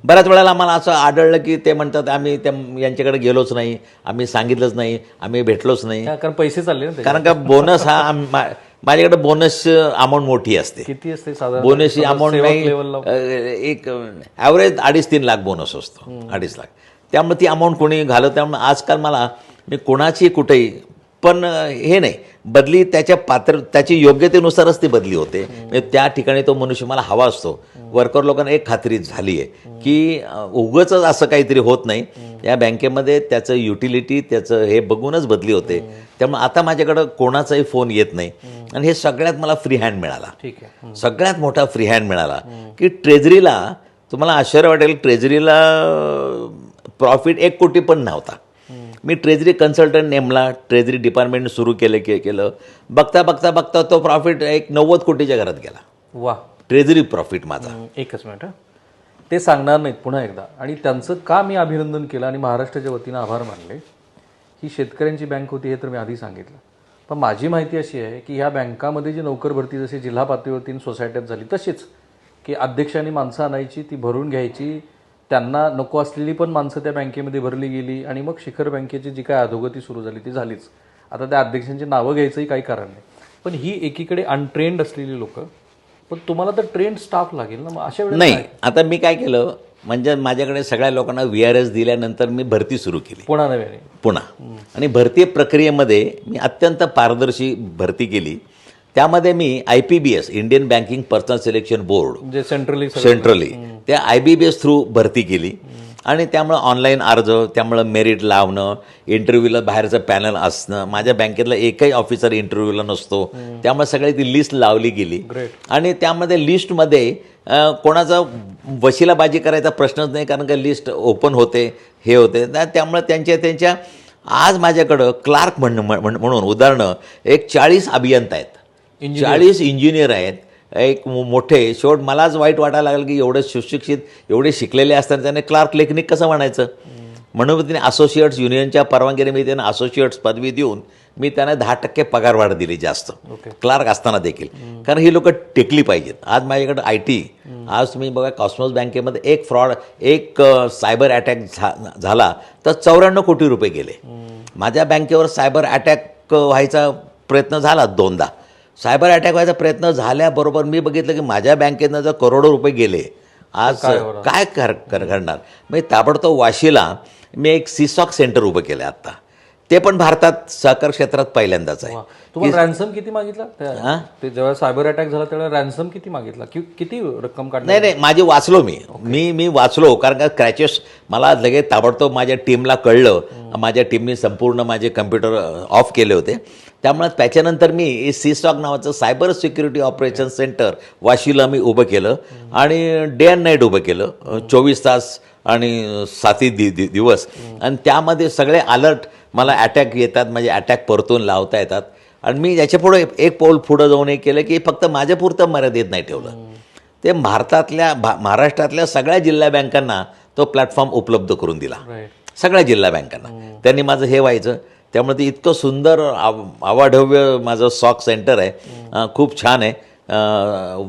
[SPEAKER 2] बऱ्याच वेळेला आम्हाला असं आढळलं की ते म्हणतात आम्ही त्या यांच्याकडे गेलोच नाही, आम्ही सांगितलंच नाही, आम्ही भेटलोच नाही.
[SPEAKER 1] कारण पैसे चालले ना
[SPEAKER 2] कारण का बोनस हा माझ्याकडे बोनस अमाऊंट मोठी असते.
[SPEAKER 1] किती असते साधारण
[SPEAKER 2] बोनसची अमाऊंट
[SPEAKER 1] लेवलला?
[SPEAKER 2] नाही, एक ॲव्हरेज 2.5-3 लाख बोनस असतो. 2.5 लाख. त्यामुळे ती अमाऊंट कोणी घालत. त्यामुळे आजकाल मला मी कोणाची कुठेही पण हे नाही, बदली त्याची योग्यतेनुसारच ती बदली होते. म्हणजे त्या ठिकाणी तो मनुष्य मला हवा असतो. वर्कर लोकांना एक खात्री झाली आहे की उगाच असं काहीतरी होत नाही. या बँकेमध्ये त्याचं युटिलिटी त्याचं हे बघूनच बदली होते. त्यामुळे आता माझ्याकडं कोणाचाही फोन येत नाही. आणि हे सगळ्यात मला फ्री हँड मिळाला.
[SPEAKER 1] ठीक आहे.
[SPEAKER 2] सगळ्यात मोठा फ्री हँड मिळाला की ट्रेझरीला, तुम्हाला आश्चर्य वाटेल, ट्रेझरीला प्रॉफिट 1 कोटी पण नव्हता. मी ट्रेझरी कन्सल्टंट नेमला, ट्रेझरी डिपार्टमेंट सुरू केलं. बघता तो प्रॉफिट एक 90 कोटीच्या घरात गेला.
[SPEAKER 1] वा.
[SPEAKER 2] ट्रेझरी प्रॉफिट माझा.
[SPEAKER 1] एकच मिनिट. ते सांगणार नाहीत पुन्हा एकदा. आणि त्यांचं का मी अभिनंदन केलं आणि महाराष्ट्राच्या वतीनं आभार मानले. ही शेतकऱ्यांची बँक होती हे तर मी आधी सांगितलं. पण माझी माहिती अशी आहे की ह्या बँकामध्ये जी नोकर भरती जशी जिल्हा पातळीवरती सोसायट्यात झाली तशीच की अध्यक्षांनी माणसं आणायची, ती भरून घ्यायची, त्यांना नको असलेली पण माणसं त्या बँकेमध्ये भरली गेली आणि मग शिखर बँकेची जी काय अधोगती सुरू झाली ती झालीच. आता त्या अध्यक्षांची नावं घ्यायचंही काही कारण नाही. पण ही एकीकडे अनट्रेंड असलेली लोक, पण तुम्हाला तर ट्रेंड स्टाफ लागेल ना. मग अशा वेळेला
[SPEAKER 2] नाही, आता मी काय केलं म्हणजे माझ्याकडे सगळ्या लोकांना VRS दिल्यानंतर मी भरती सुरू केली
[SPEAKER 1] पुन्हा नव्याने.
[SPEAKER 2] आणि भरती प्रक्रियेमध्ये मी अत्यंत पारदर्शी भरती केली. त्यामध्ये मी IPBS, Indian banking personal selection board,
[SPEAKER 1] म्हणजे
[SPEAKER 2] सेंट्रली त्या IBBS थ्रू भरती केली. आणि त्यामुळं ऑनलाईन अर्ज, त्यामुळं मेरिट लावणं, इंटरव्ह्यूला बाहेरचं पॅनल असणं, माझ्या बँकेतला एकही ऑफिसर इंटरव्ह्यूला नसतो. त्यामुळे सगळी ती लिस्ट लावली गेली. आणि त्यामध्ये लिस्टमध्ये कोणाचा वशिलाबाजी करायचा प्रश्नच नाही, कारण का लिस्ट ओपन होते, हे होते. त्यामुळे त्यांच्या आज माझ्याकडं क्लार्क म्हणून उदाहरणं एक 40 अभियंता आहेत, 40 इंजिनियर आहेत, एक मोठे. शेवट मलाच वाईट वाटायला लागलं की एवढे सुशिक्षित, एवढे शिकलेले असताना त्याने क्लार्क लेखनिक कसं म्हणायचं. म्हणून तिने असोसिएट्स युनियनच्या परवानगीने मी त्यांना असोसिएट्स पदवी देऊन मी त्यांना 10% पगारवाढ दिली जास्त, क्लार्क असताना देखील. कारण ही लोक टिकली पाहिजेत. आज माझ्याकडे IT, आज तुम्ही बघा कॉस्मॉस बँकेमध्ये एक सायबर अटॅक झाला तर 94 कोटी रुपये गेले. माझ्या बँकेवर सायबर अटॅक व्हायचा प्रयत्न झाला 2दा. सायबर अटॅक व्हायचा प्रयत्न झाल्याबरोबर मी बघितलं की माझ्या बँकेतनं जर करोडो रुपये गेले, आज काय करणार. मग ताबडतोब वाशीला मी एक सीसॉक सेंटर उभं केलं आत्ता. ते पण भारतात सहकार क्षेत्रात पहिल्यांदाच आहे.
[SPEAKER 1] तुम्हाला रॅन्सम किती मागितला ते जेव्हा सायबर अटॅक झाला त्यावेळेला? रॅन्सम किती मागितला, किती रक्कम काढली?
[SPEAKER 2] नाही, माझी वाचलो मी वाचलो. कारण का क्रॅचेस मला लगेच ताबडतोब माझ्या टीमला कळलं. माझ्या टीमने संपूर्ण माझे कम्प्युटर ऑफ केले होते. त्यामुळे त्याच्यानंतर मी सीसॉक नावाचं सायबर सिक्युरिटी ऑपरेशन सेंटर वाशीला मी उभं केलं. आणि डे अँड नाईट उभं केलं, 24 तास आणि 7 दिवस. आणि त्यामध्ये सगळे अलर्ट मला अटॅक येतात, म्हणजे अटॅक परतून लावता येतात. आणि मी याच्यापुढे एक पाऊल पुढं जाऊन हे केलं की फक्त माझ्यापुरतं मर्यादित नाही ठेवलं. ते महाराष्ट्रातल्या सगळ्या जिल्हा बँकांना तो प्लॅटफॉर्म उपलब्ध करून दिला, सगळ्या जिल्हा बँकांना. त्यांनी माझं हे व्हायचं. त्यामुळे ते इतकं सुंदर अवाढव्य माझं सॉक सेंटर आहे, खूप छान आहे.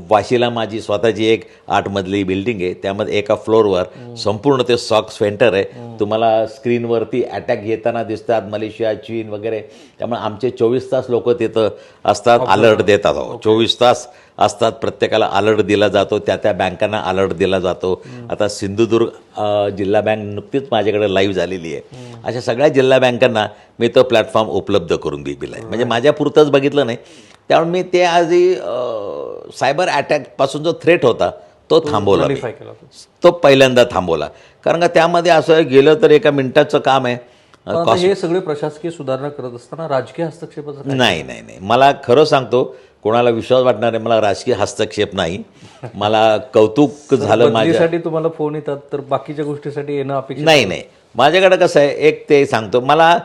[SPEAKER 2] वाशीला माझी स्वतःची एक 8 मजली बिल्डिंग आहे. त्यामध्ये एका फ्लोअरवर संपूर्ण ते सॉक सेंटर आहे. तुम्हाला स्क्रीनवरती अटॅक येताना दिसतात, मलेशिया, चीन वगैरे. त्यामुळे आमचे 24 तास लोक तिथं असतात, अलर्ट देतात. 24 तास असतात, प्रत्येकाला अलर्ट दिला जातो, त्या बँकांना अलर्ट दिला जातो. आता सिंधुदुर्ग जिल्हा बँक नुकतीच माझ्याकडे लाईव्ह झालेली आहे. अशा सगळ्या जिल्हा बँकांना मी तो प्लॅटफॉर्म उपलब्ध करून दिला आहे. म्हणजे माझ्यापुरतंच बघितलं नाही. त्यामुळे मी ते आधी सायबर अटॅकपासून जो थ्रेट होता तो थांबवला, तो पहिल्यांदा थांबवला. कारण का त्यामध्ये असं गेलं तर एका मिनिटाचं काम आहे.
[SPEAKER 1] हे सगळे प्रशासकीय सुधारणा करत असताना राजकीय हस्तक्षेपाचं
[SPEAKER 2] नाही, मला खरं सांगतो, कोणाला विश्वास वाटणार आहे, मला राजकीय हस्तक्षेप नाही. मला कौतुक झालं माझ्या.
[SPEAKER 1] बदलीसाठी तुम्हाला फोन येतात तर बाकीच्या गोष्टीसाठी येणं अपेक्षित
[SPEAKER 2] नाही, माझ्याकडे कसं आहे, एक ते सांगतो, मला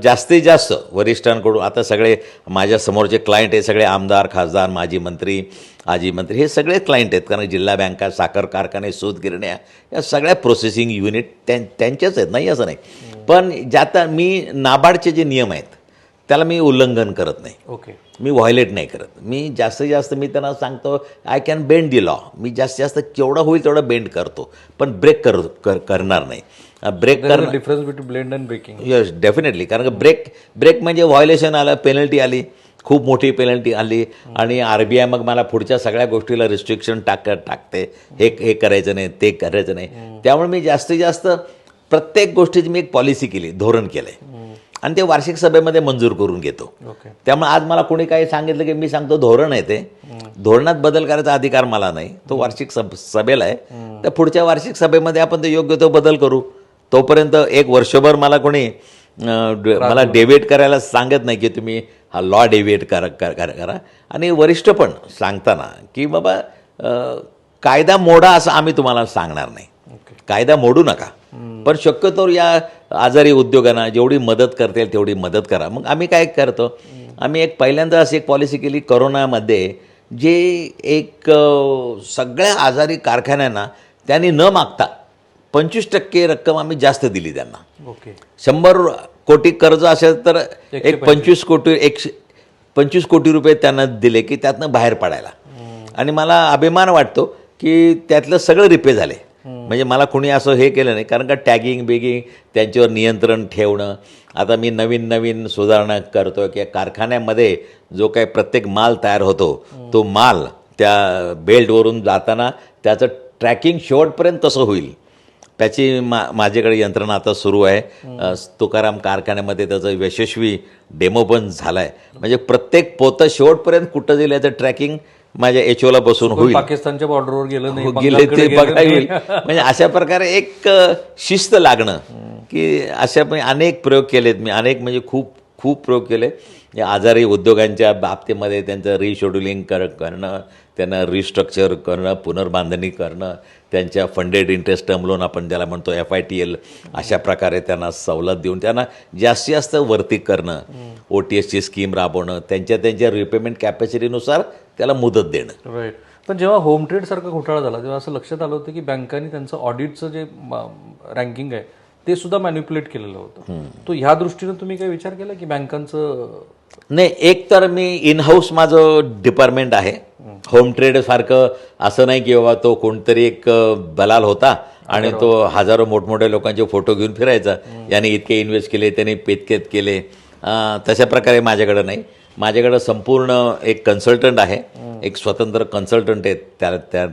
[SPEAKER 2] जास्तीत जास्त वरिष्ठांकडून, आता सगळे माझ्या समोरचे क्लायंट हे सगळे आमदार, खासदार, माजी मंत्री, आजी मंत्री, हे सगळे क्लायंट आहेत. कारण जिल्हा बँका, साखर कारखाने, सूत गिरण्या, या सगळ्या प्रोसेसिंग युनिट त्यांचेच आहेत, नाही असं नाही. पण ज्यात मी नाबार्डचे जे नियम आहेत त्याला मी उल्लंघन करत नाही.
[SPEAKER 1] ओके.
[SPEAKER 2] मी व्हायलेट नाही करत. मी जास्तीत जास्त मी त्यांना सांगतो, I can bend the law. मी जास्तीत जास्त केवढं होईल तेवढं बेंड करतो, पण ब्रेक करणार नाही. ब्रेक करणं,
[SPEAKER 1] difference between blend and breaking.
[SPEAKER 2] Yes, definitely. कारण ब्रेक म्हणजे व्हायोलेशन आलं, पेनल्टी आली, खूप मोठी पेनल्टी आली, आणि RBI मग मला पुढच्या सगळ्या गोष्टीला रिस्ट्रिक्शन टाकते, हे करायचं नाही, ते करायचं नाही. त्यामुळे मी जास्तीत जास्त प्रत्येक गोष्टीची मी एक पॉलिसी केली, धोरण केलं आहे, आणि ते वार्षिक सभेमध्ये मंजूर करून घेतो.
[SPEAKER 1] ओके.
[SPEAKER 2] त्यामुळे आज मला कोणी काही सांगितलं की मी सांगतो धोरण आहे, ते धोरणात बदल करायचा अधिकार मला नाही, तो वार्षिक सभेला आहे. तर पुढच्या वार्षिक सभेमध्ये आपण ते योग्य तो बदल करू. तोपर्यंत एक वर्षभर मला कोणी मला डेव्हिएट करायला सांगत नाही की तुम्ही हा लॉ डेव्हिएट करा. आणि वरिष्ठ पण सांगताना की बाबा कायदा मोडा असं आम्ही तुम्हाला सांगणार नाही. कायदा मोडू नका, पण शक्यतो या आजारी उद्योगांना जेवढी मदत करता येईल तेवढी मदत करा. मग आम्ही काय करतो, आम्ही पहिल्यांदा अशी एक पॉलिसी केली कोरोनामध्ये, जे एक सगळ्या आजारी कारखान्यांना त्यांनी न मागता 25% रक्कम आम्ही जास्त दिली त्यांना.
[SPEAKER 1] ओके.
[SPEAKER 2] 100 कोटी कर्ज असेल तर एक 25 कोटी रुपये त्यांना दिले की त्यातनं बाहेर पडायला. आणि मला अभिमान वाटतो की त्यातलं सगळं रिपे झाले. म्हणजे मला कोणी असं हे केलं नाही, कारण का टॅगिंग बिगिंग त्यांच्यावर नियंत्रण ठेवणं. आता मी नवीन सुधारणा करतो की कारखान्यामध्ये जो काही प्रत्येक माल तयार होतो, तो माल त्या बेल्टवरून जाताना त्याचं ट्रॅकिंग शेवटपर्यंत कसं होईल, त्याची माझ्याकडे यंत्रणा आता सुरू आहे. तुकाराम कारखान्यामध्ये त्याचं यशस्वी डेमो पण झाला आहे. म्हणजे प्रत्येक पोतं शेवटपर्यंत कुठं जाईल याचं ट्रॅकिंग माझ्या HOला बसून होईल.
[SPEAKER 1] पाकिस्तानच्या बॉर्डरवर गेलं नाही,
[SPEAKER 2] गेले ते बघा होईल. म्हणजे अशा प्रकारे एक शिस्त लागणं, की अशा अनेक प्रयोग केलेत मी, म्हणजे खूप प्रयोग केले. या आजारी उद्योगांच्या बाबतीमध्ये त्यांचं रिशेड्युलिंग करणं, त्यांना रिस्ट्रक्चर करणं, पुनर्बांधणी करणं, त्यांच्या फंडेड इंटरेस्ट टर्म लोन आपण ज्याला म्हणतो FITL, अशा प्रकारे त्यांना सवलत देऊन त्यांना जास्तीत जास्त वरती करणं, OTSची स्कीम राबवणं, त्यांच्या रिपेमेंट कॅपॅसिटीनुसार त्याला मुदत देणं.
[SPEAKER 1] राईट. पण जेव्हा होम ट्रेड सारखा घोटाळा झाला तेव्हा असं लक्षात आलं होतं की बँकांनी त्यांचं ऑडिटचं जे रँकिंग आहे ते सुद्धा मॅन्युप्युलेट केलेलं होतं. तो ह्या दृष्टीनं तुम्ही काही विचार केला की बँकांचं?
[SPEAKER 2] नाही, एक तर मी इन हाऊस माझं डिपार्टमेंट आहे. होम ट्रेड सारखं असं नाही की बाबा तो कोणतरी एक दलाल होता आणि तो हजारो मोठमोठ्या लोकांचे फोटो घेऊन फिरायचा, याने इतके इन्व्हेस्ट केले, त्याने इतकेत केले, तशा प्रकारे माझ्याकडं नाही. माझ्याकडं संपूर्ण एक कन्सल्टंट आहे, एक स्वतंत्र कन्सल्टंट आहे,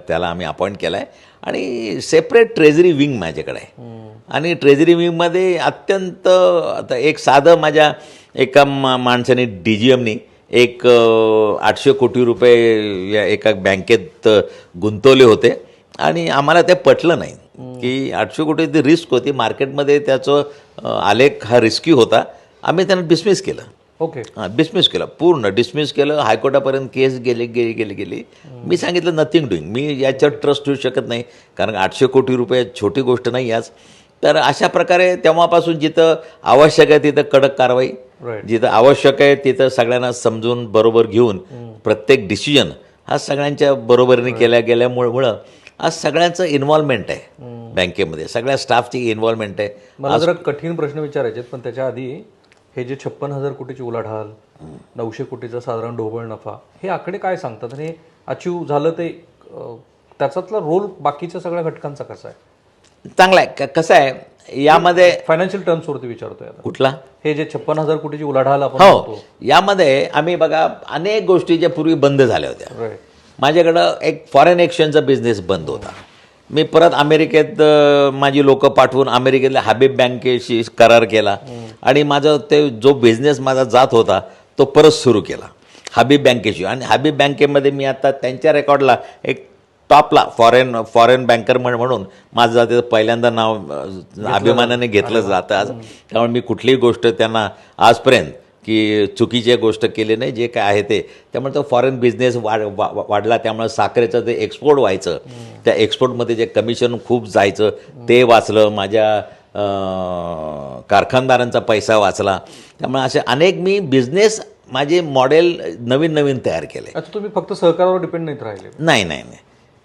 [SPEAKER 2] त्याला आम्ही अपॉइंट केला आहे. आणि सेपरेट ट्रेझरी विंग माझ्याकडे आहे. आणि ट्रेझरी विंगमध्ये अत्यंत आता एक साधं माझ्या एका माणसाने DGMनी एक 800 कोटी रुपये या एका बँकेत गुंतवले होते, आणि आम्हाला ते पटलं नाही की 800 कोटी ती रिस्क होती मार्केटमध्ये, त्याचं आलेख हा रिस्की होता. आम्ही त्यांना डिसमिस केलं.
[SPEAKER 1] ओके.
[SPEAKER 2] डिसमिस केलं, पूर्ण डिसमिस केलं. हायकोर्टापर्यंत केस गेली. मी सांगितलं नथिंग डुईंग, मी याच्यावर ट्रस्ट ठेवू शकत नाही, कारण 800 कोटी रुपये छोटी गोष्ट नाही आज. तर अशा प्रकारे तेव्हापासून जिथं आवश्यक आहे तिथं कडक कारवाई, जिथं आवश्यक आहे तिथं सगळ्यांना समजून बरोबर घेऊन प्रत्येक डिसिजन हा सगळ्यांच्या बरोबरीने केल्या गेल्यामुळं आज सगळ्यांचं इन्व्हॉल्वमेंट आहे बँकेमध्ये, सगळ्या स्टाफची इन्व्हॉल्वमेंट आहे.
[SPEAKER 1] मला जरा कठीण प्रश्न विचारायचे, पण त्याच्या आधी हे जे 56,000 कोटीची उलाढाल, 900 कोटीचा साधारण ढोबळ नफा, हे आकडे काय सांगतात आणि हे अचीव झालं ते त्याच्यातला रोल बाकीच्या सगळ्या घटकांचा कसा आहे?
[SPEAKER 2] चांगला आहे. कसं आहे यामध्ये
[SPEAKER 1] फायनान्शियल टर्म्सवरती विचारतोय आता.
[SPEAKER 2] कुठला?
[SPEAKER 1] हे जे 56,000 कोटीची उलाढाल आपण
[SPEAKER 2] हो,
[SPEAKER 1] म्हणतो,
[SPEAKER 2] यामध्ये आम्ही बघा अनेक गोष्टी ज्या पूर्वी बंद झाल्या होत्या.
[SPEAKER 1] राईट.
[SPEAKER 2] माझ्याकडं एक फॉरेन एक्सचेंजचा बिझनेस बंद होता. मी परत अमेरिकेत माझी लोकं पाठवून अमेरिकेतल्या हबीब बँकेशी करार केला, आणि माझा ते जो बिझनेस माझा जात होता तो परत सुरू केला हबीब बँकेशी. आणि हबीब बँकेमध्ये मी आता त्यांच्या रेकॉर्डला एक टॉपला फॉरेन बँकर म्हणून माझं ते पहिल्यांदा नाव अभिमानाने घेतलं जातं आज. त्यामुळे मी कुठलीही गोष्ट त्यांना आजपर्यंत की चुकीची गोष्ट केली नाही, जे काय आहे ते. त्यामुळे तो फॉरेन बिझनेस वाढला, त्यामुळे साखरेचं जे एक्सपोर्ट व्हायचं, त्या एक्सपोर्टमध्ये जे कमिशन खूप जायचं ते वाचलं, माझ्या कारखानदारांचा पैसा वाचला. त्यामुळे असे अनेक मी बिझनेस माझे मॉडेल नवीन नवीन तयार केले.
[SPEAKER 1] अच्छा, तुम्ही फक्त सहकारावर डिपेंड नाहीत राहिले.
[SPEAKER 2] नाही नाही नाही,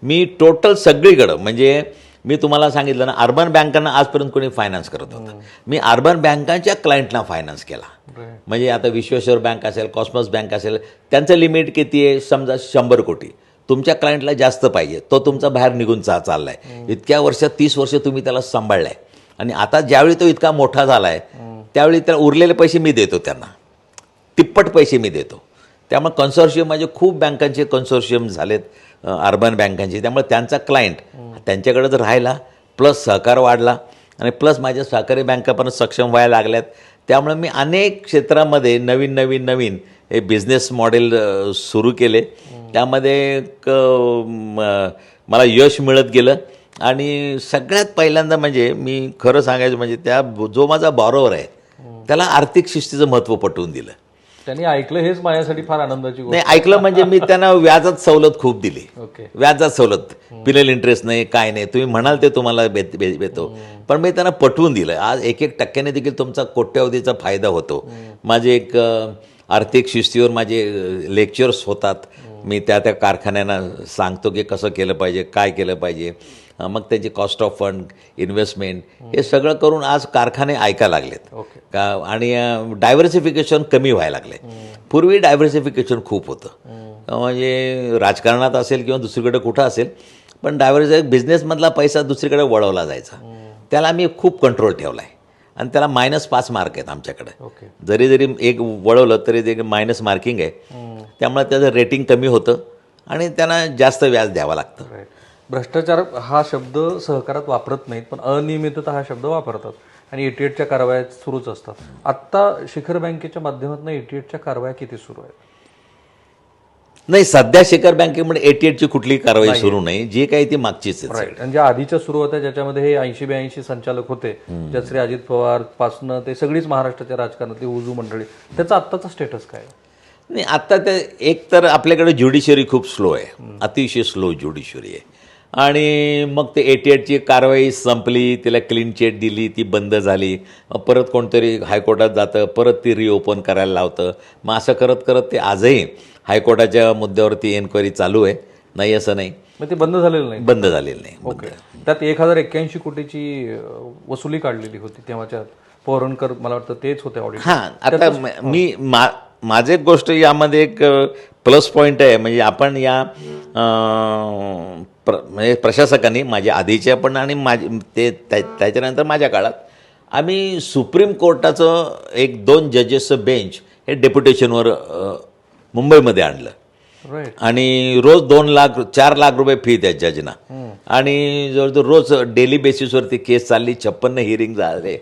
[SPEAKER 2] मी टोटल सगळीकडं, म्हणजे मी तुम्हाला सांगितलं ना, अर्बन बँकांना आजपर्यंत कोणी फायनान्स करत होतं, मी अर्बन बँकांच्या क्लायंटला फायनान्स केला. म्हणजे आता विश्वेश्वर बँक असेल, कॉस्मॉस बँक असेल, त्यांचं लिमिट किती आहे, समजा 100 कोटी. तुमच्या क्लायंटला जास्त पाहिजे, तो तुमचा बाहेर निघून चालला आहे. इतक्या वर्षात 30 वर्ष तुम्ही त्याला सांभाळलं आहे, आणि आता ज्यावेळी तो इतका मोठा झाला आहे त्यावेळी त्याला उरलेले पैसे मी देतो, त्यांना तिप्पट पैसे मी देतो. त्यामुळे कन्सोर्शियम, माझे खूप बँकांचे कन्सोर्शियम झालेत अर्बन बँकांचे. त्यामुळे त्यांचा क्लायंट त्यांच्याकडे जर राहिला, प्लस सहकार वाढला, आणि प्लस माझ्या सहकारी बँका पण सक्षम व्हायला लागल्यात. त्यामुळे मी अनेक क्षेत्रामध्ये नवीन नवीन नवीन हे बिझनेस मॉडेल सुरू केले. त्यामध्ये मला यश मिळत गेलं. आणि सगळ्यात पहिल्यांदा म्हणजे मी खरं सांगायचं म्हणजे जो माझा बॉरोवर आहे त्याला आर्थिक शिस्तीचं महत्त्व पटवून दिलं.
[SPEAKER 1] त्यांनी ऐकलं, हेच माझ्यासाठी फार आनंदाची गोष्ट.
[SPEAKER 2] नाही, ऐकलं म्हणजे मी त्यांना व्याजात सवलत खूप दिली.
[SPEAKER 1] ओके.
[SPEAKER 2] व्याजात सवलत, पिनल इंटरेस्ट नाही, काय नाही, तुम्ही म्हणाल ते तुम्हाला देतो. पण मी त्यांना पटवून दिलं. आज 1% देखील तुमचा कोट्यावधीचा फायदा होतो. माझे एक आर्थिक शिस्तीवर माझे लेक्चर्स होतात. मी त्या कारखान्यांना सांगतो की कसं केलं पाहिजे, काय केलं पाहिजे. मग त्यांची कॉस्ट ऑफ फंड, इन्व्हेस्टमेंट, हे सगळं करून आज कारखाने ऐकायला लागलेत. का आणि डायव्हर्सिफिकेशन कमी व्हायला लागले. पूर्वी डायव्हर्सिफिकेशन खूप होतं, म्हणजे राजकारणात असेल किंवा दुसरीकडे कुठं असेल, पण बिझनेसमधला पैसा दुसरीकडे वळवला जायचा. त्याला मी खूप कंट्रोल ठेवला आहे, आणि त्याला -5 मार्क आहेत आमच्याकडे. जरी एक वळवलं तरी ते मायनस मार्किंग आहे. त्यामुळे त्याचं रेटिंग कमी होतं आणि त्यांना जास्त व्याज द्यावं लागतं.
[SPEAKER 1] भ्रष्टाचार हा शब्द सहकारात वापरत नाहीत, पण अनियमितता हा शब्द वापरतात, आणि 88च्या कारवाया सुरूच असतात. आत्ता शिखर बँकेच्या माध्यमातून 88च्या कारवाया किती सुरू आहेत?
[SPEAKER 2] नाही, सध्या शिखर बँकेमध्ये 88ची कुठलीही कारवाई सुरू नाही, जी काही ती मागचीच आहे.
[SPEAKER 1] आणि ज्या आधीच्या सुरू होत्या, ज्याच्यामध्ये हे 80-82 संचालक होते, ज्याश्री अजित पवार पासनं ते सगळीच महाराष्ट्राच्या राजकारणातली उजू मंडळी, त्याचा आत्ताचा स्टेटस काय?
[SPEAKER 2] नाही, आत्ता ते एक तर आपल्याकडे ज्युडिशरी खूप स्लो आहे, अतिशय स्लो ज्युडिशरी आहे. आणि मग ते 88ची कारवाई संपली, तिला क्लीन चिट दिली, ती बंद झाली. परत कोणतरी हायकोर्टात जातं, परत ती रिओपन करायला लावतं. मग असं करत करत ते आजही हायकोर्टाच्या मुद्द्यावरती एन्क्वायरी चालू आहे. नाही असं नाही,
[SPEAKER 1] मग ते बंद झालेलं नाही.
[SPEAKER 2] बंद झालेलं नाही.
[SPEAKER 1] ओके. त्यात 1081 कोटीची वसुली काढलेली होती तेव्हाच्या पोरणकर, मला वाटतं तेच होते ऑडिट.
[SPEAKER 2] हां, आता मी माझे एक गोष्ट यामध्ये एक प्लस पॉईंट आहे, म्हणजे आपण या म्हणजे प्रशासकांनी, माझ्या आधीच्या पण आणि त्याच्यानंतर माझ्या काळात, आम्ही सुप्रीम कोर्टाचं 1-2 जजेसचं बेंच हे डेप्युटेशनवर मुंबईमध्ये आणलं. आणि रोज 4 लाख रुपये फी त्या जजना. आणि जवळजवळ रोज डेली बेसिसवरती केस चालली, 56 हिअरिंग झाले,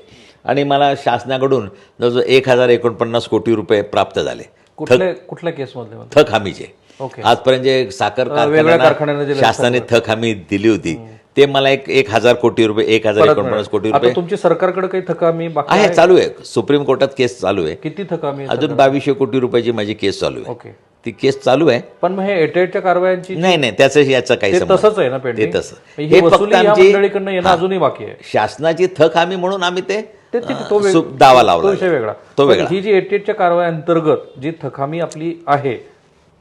[SPEAKER 2] आणि मला शासनाकडून जवळजवळ 1049 कोटी रुपये प्राप्त झाले.
[SPEAKER 1] कुठल्या केसमधले?
[SPEAKER 2] थक हमीचे. आजपर्यंत जे साखर कारखान्यांना शासनाने थक हमी दिली होती, ते मला 1000 कोटी रुपये, 1049 कोटी रुपये.
[SPEAKER 1] तुमची सरकारकडे काही थक हमी
[SPEAKER 2] आहे, चालू आहे. सुप्रीम कोर्टात केस चालू आहे.
[SPEAKER 1] किती थक हमी?
[SPEAKER 2] अजून 2200 कोटी रुपयाची माझी केस चालू आहे. ती केस चालू आहे.
[SPEAKER 1] पण मग हे 88च्या कारवायांची
[SPEAKER 2] नाही, त्याचं याचं काही संबंध
[SPEAKER 1] तसंच आहे ना, पेंडिंग.
[SPEAKER 2] ते तसं.
[SPEAKER 1] हे फक्त आमची अजूनही बाकी आहे.
[SPEAKER 2] शासनाची थक हमी म्हणून आम्ही ते
[SPEAKER 1] दावा
[SPEAKER 2] लावला,
[SPEAKER 1] तो विषय वेगळा.
[SPEAKER 2] तो वेगळा.
[SPEAKER 1] ही जी 88च्या कारवाई अंतर्गत जी थक हमी आपली आहे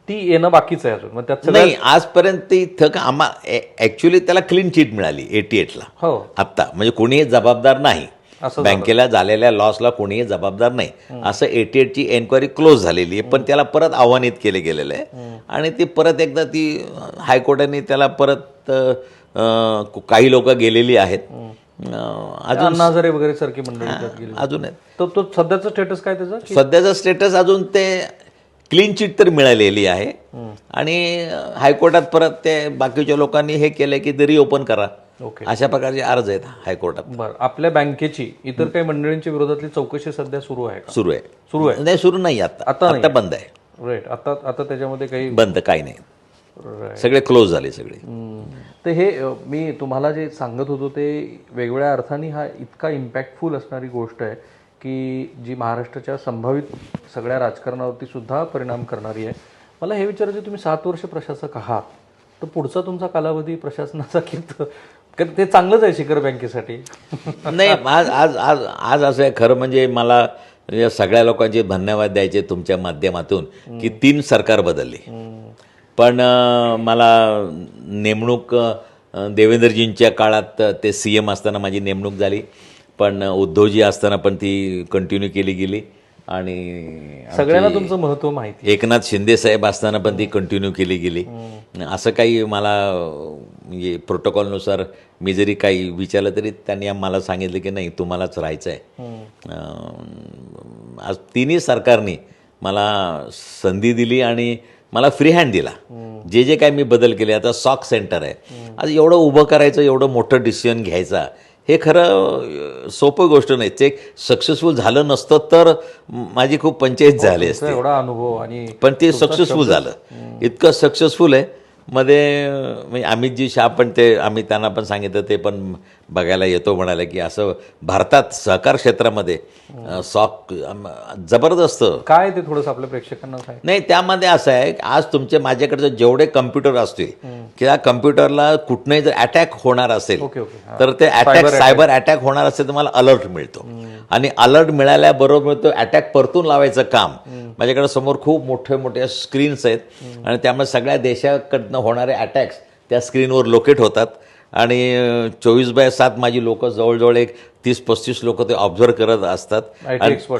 [SPEAKER 1] ती येणं बाकीच आहे अजून. मग त्यात
[SPEAKER 2] नाही, आजपर्यंत ती थक ऍक्च्युली त्याला क्लीन चिट मिळाली 88ला.
[SPEAKER 1] हो,
[SPEAKER 2] आत्ता म्हणजे कोणीही जबाबदार नाही, बँकेला झालेल्या लॉसला कोणीही जबाबदार नाही, असं 88ची एन्क्वायरी क्लोज झालेली आहे. पण त्याला परत आव्हानित केलं गेलेलं आहे, आणि ती परत एकदा ती हायकोर्टाने त्याला परत काही लोक गेलेली आहेत.
[SPEAKER 1] अजून हजारे वगैरे सारखी मंडळी
[SPEAKER 2] अजून आहेत.
[SPEAKER 1] तो सध्याचं स्टेटस काय त्याचा?
[SPEAKER 2] सध्याचं स्टेटस अजून ते क्लीन चिट तर मिळालेली आहे, आणि हायकोर्टात परत ते बाकीच्या लोकांनी हे केलं की ते रिओपन करा, अशा प्रकारचे अर्ज आहेत हायकोर्टात.
[SPEAKER 1] बरं, आपल्या बँकेची इतर काही मंडळींच्या विरोधातली चौकशी सध्या सुरू आहे का?
[SPEAKER 2] सुरू आहे. नाही, सुरू नाही, आता बंद आहे.
[SPEAKER 1] राईट. आता त्याच्यामध्ये काही
[SPEAKER 2] बंद, काही नाही, सगळे क्लोज झाले सगळे.
[SPEAKER 1] तर हे मी तुम्हाला जे सांगत होतो ते वेगवेगळ्या अर्थाने हा इतका इम्पॅक्टफुल असणारी गोष्ट आहे की जी महाराष्ट्राच्या संभावित सगळ्या राजकारणावरती सुद्धा परिणाम करणारी आहे. मला हे विचारायचं, तुम्ही 7 वर्ष प्रशासक आहात, तर पुढचा तुमचा कालावधी प्रशासनाचा ते चांगलंच आहे शिखर बँकेसाठी.
[SPEAKER 2] नाही, आज आज आज आज असं आहे, खरं म्हणजे मला या सगळ्या लोकांचे धन्यवाद द्यायचे तुमच्या माध्यमातून की 3 सरकार बदलली, पण मला नेमणूक देवेंद्रजींच्या काळात ते CM असताना माझी नेमणूक झाली, पण उद्धवजी असताना पण ती कंटिन्यू केली गेली, आणि
[SPEAKER 1] सगळ्यांना तुमचं महत्त्व माहिती.
[SPEAKER 2] एकनाथ शिंदे साहेब असताना पण ती कंटिन्यू केली गेली. असं काही मला म्हणजे प्रोटोकॉलनुसार मी जरी काही विचारलं तरी त्यांनी मला सांगितलं की नाही, तुम्हालाच राहायचं आहे. आज 3ही सरकारनी मला संधी दिली आणि मला फ्री हँड दिला. जे काय मी बदल केले, आता सॉक सेंटर आहे, आज एवढं उभं करायचं, एवढं मोठं डिसिजन घ्यायचा, हे खरं सोपं गोष्ट नाही. ते सक्सेसफुल झालं नसतं तर माझी खूप पंचायत झाली असते.
[SPEAKER 1] एवढा अनुभव आणि
[SPEAKER 2] पण ते सक्सेसफुल झालं, इतकं सक्सेसफुल आहे. मध्ये म्हणजे अमितजी शाह पण ते, आम्ही त्यांना पण सांगितलं, ते पण बघायला येतो म्हणाले की असं भारतात सहकार क्षेत्रामध्ये सॉक जबरदस्त.
[SPEAKER 1] काय ते थोडंसं आपल्या प्रेक्षकांना सांग.
[SPEAKER 2] नाही, त्यामध्ये असं आहे, आज तुमचे माझ्याकडचे जेवढे कम्प्युटर असतील, की त्या कम्प्युटरला कुठनंही जर अटॅक होणार असेल तर ते अटॅक, सायबर अटॅक होणार असेल तर मला अलर्ट मिळतो, आणि अलर्ट मिळाल्याबरोबर तो अटॅक परतून लावायचं काम माझ्याकडे समोर खूप मोठे मोठे स्क्रीन्स आहेत, आणि त्यामुळे सगळ्या देशाकडनं होणारे अटॅक्स त्या स्क्रीनवर लोकेट होतात, आणि 24/7 माझी लोक जवळजवळ एक 30-35 लोक ते ऑब्झर्व करत असतात.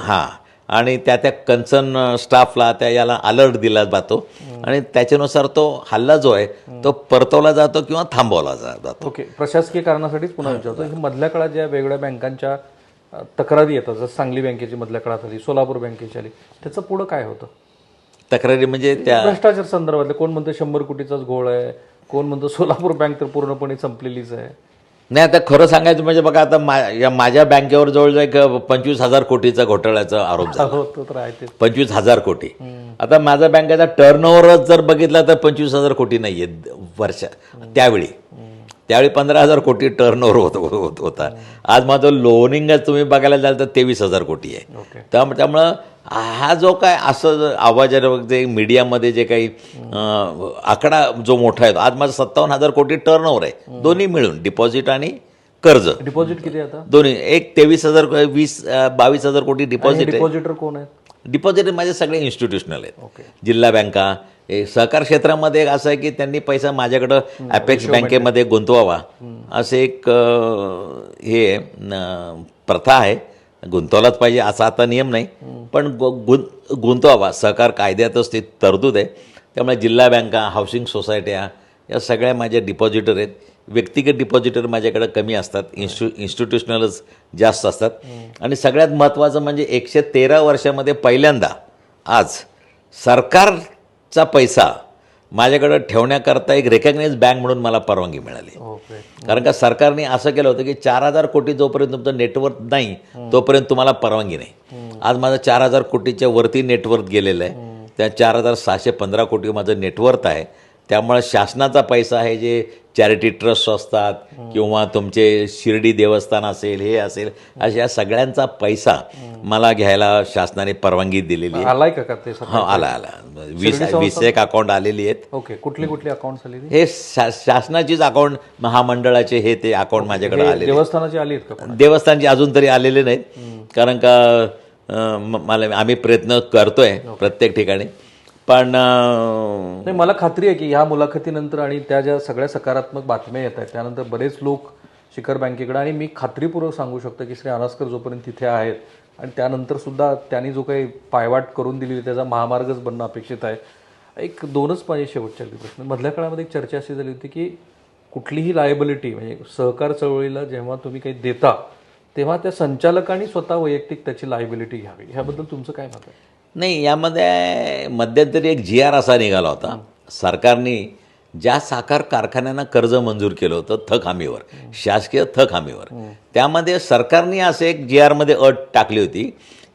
[SPEAKER 2] हां, आणि त्या कन्सर्न स्टाफला त्या याला अलर्ट दिला जातो, आणि त्याच्यानुसार तो हल्ला जो आहे तो परतवला जातो किंवा थांबवला जातो.
[SPEAKER 1] ओके, प्रशासकीय कारणासाठीच पुन्हा विचारतो, मधल्या काळात ज्या वेगळ्या बँकांच्या तक्रारी येतात, जसं सांगली बँकेची मधल्या काळात आली, सोलापूर बँकेची आली, त्याचं पुढं काय होतं?
[SPEAKER 2] तक्रारी म्हणजे त्या
[SPEAKER 1] भ्रष्टाचार संदर्भातले, कोण म्हणतं 100 कोटीचाच घोळ आहे, कोण म्हणतं सोलापूर बँक तर पूर्णपणे संपलेलीच आहे.
[SPEAKER 2] नाही, आता खरं सांगायचं म्हणजे बघा, आता माझ्या बँकेवर जवळजवळ एक 25,000 कोटीचा घोटाळ्याचा आरोप झाला. 25,000 कोटी. आता माझा बँकेचा टर्नओव्हरच जर बघितला तर 25,000 कोटी नाही आहे वर्षा. त्यावेळी 15,000 कोटी टर्नओव्हर होता. आज माझं लोनिंगच तुम्ही बघायला जाल तर 23,000 कोटी आहे. त्यामुळं हा जो काय असं आवाजाने मीडियामध्ये जे काही आकडा जो मोठा आहे, आज माझं 57,000 कोटी टर्नओव्हर आहे, दोन्ही मिळून डिपॉझिट आणि कर्ज.
[SPEAKER 1] डिपॉझिट किती आता?
[SPEAKER 2] दोन्ही एक 23,000, 22,000 कोटी डिपॉझिट.
[SPEAKER 1] डिपॉझिटर कोण आहेत?
[SPEAKER 2] डिपॉझिट माझे सगळे इन्स्टिट्यूशनल आहेत, जिल्हा बँका. सहकार क्षेत्रामध्ये एक असं आहे की त्यांनी पैसा माझ्याकडं अपेक्स बँकेमध्ये गुंतवावा, असे एक हे प्रथा आहे. गुंतवलाच पाहिजे असा आता नियम नाही, पण गुंतवावा, सहकार कायद्यातच ते तरतूद आहे. त्यामुळे जिल्हा बँका, हाऊसिंग सोसायट्या या सगळ्या माझ्या डिपॉझिटर आहेत. व्यक्तिगत डिपॉझिटर माझ्याकडे कमी असतात, इन्स्टिट्यूशनलच जास्त असतात. आणि सगळ्यात महत्त्वाचं म्हणजे 113 वर्षामध्ये पहिल्यांदा आज सरकारचा पैसा माझ्याकडे ठेवण्याकरता एक रेकग्नाइज बँक म्हणून मला परवानगी मिळाली. कारण का सरकारने असं केलं होतं की 4,000 कोटी जोपर्यंत तुमचं नेटवर्थ नाही तोपर्यंत तुम्हाला परवानगी नाही. आज माझं 4,000 कोटीच्या वरती नेटवर्थ गेलेलं आहे. त्या 4,615 कोटी माझं नेटवर्थ आहे. त्यामुळे शासनाचा पैसा आहे, जे चॅरिटी ट्रस्ट असतात किंवा तुमचे शिर्डी देवस्थान असेल, हे असेल, अशा सगळ्यांचा पैसा मला घ्यायला शासनाने परवानगी दिलेली आहे.
[SPEAKER 1] आलाय का ते?
[SPEAKER 2] हां, आला 20 एक अकाउंट आलेली आहेत.
[SPEAKER 1] ओके, कुठली कुठली अकाउंट आलेली?
[SPEAKER 2] हे शासनाचीच अकाउंट, महामंडळाचे हे ते अकाउंट माझ्याकडे आले.
[SPEAKER 1] देवस्थानाची आली आहेत का?
[SPEAKER 2] देवस्थानची अजून तरी आलेले नाहीत, कारण का आम्ही प्रयत्न करतोय प्रत्येक ठिकाणी. पण
[SPEAKER 1] नाही, मला खात्री आहे की ह्या मुलाखतीनंतर आणि त्या ज्या सगळ्या सकारात्मक बातम्या येत आहेत त्यानंतर बरेच लोक शिखर बँकेकडे, आणि मी खात्रीपूर्वक सांगू शकतो की श्री अनास्कर जोपर्यंत तिथे आहेत आणि त्यानंतर सुद्धा त्यांनी जो काही पायवाट करून दिलेली त्याचा महामार्गच बनणं अपेक्षित आहे. एक 2च माझे शेवटचे प्रश्न. मधल्या काळामध्ये एक चर्चा अशी झाली होती की कुठलीही लायबिलिटी, म्हणजे सहकार चळवळीला जेव्हा तुम्ही काही देता तेव्हा त्या संचालकांनी स्वतः वैयक्तिक त्याची लायबिलिटी घ्यावी, ह्याबद्दल तुमचं काय मत आहे?
[SPEAKER 2] नाही, यामध्ये मध्यंतरी एक GR असा निघाला होता, सरकारने ज्या साखर कारखान्यांना कर्ज मंजूर केलं होतं थक हमीवर, शासकीय थक हमीवर, त्यामध्ये सरकारने असे एक GRमध्ये अट टाकली होती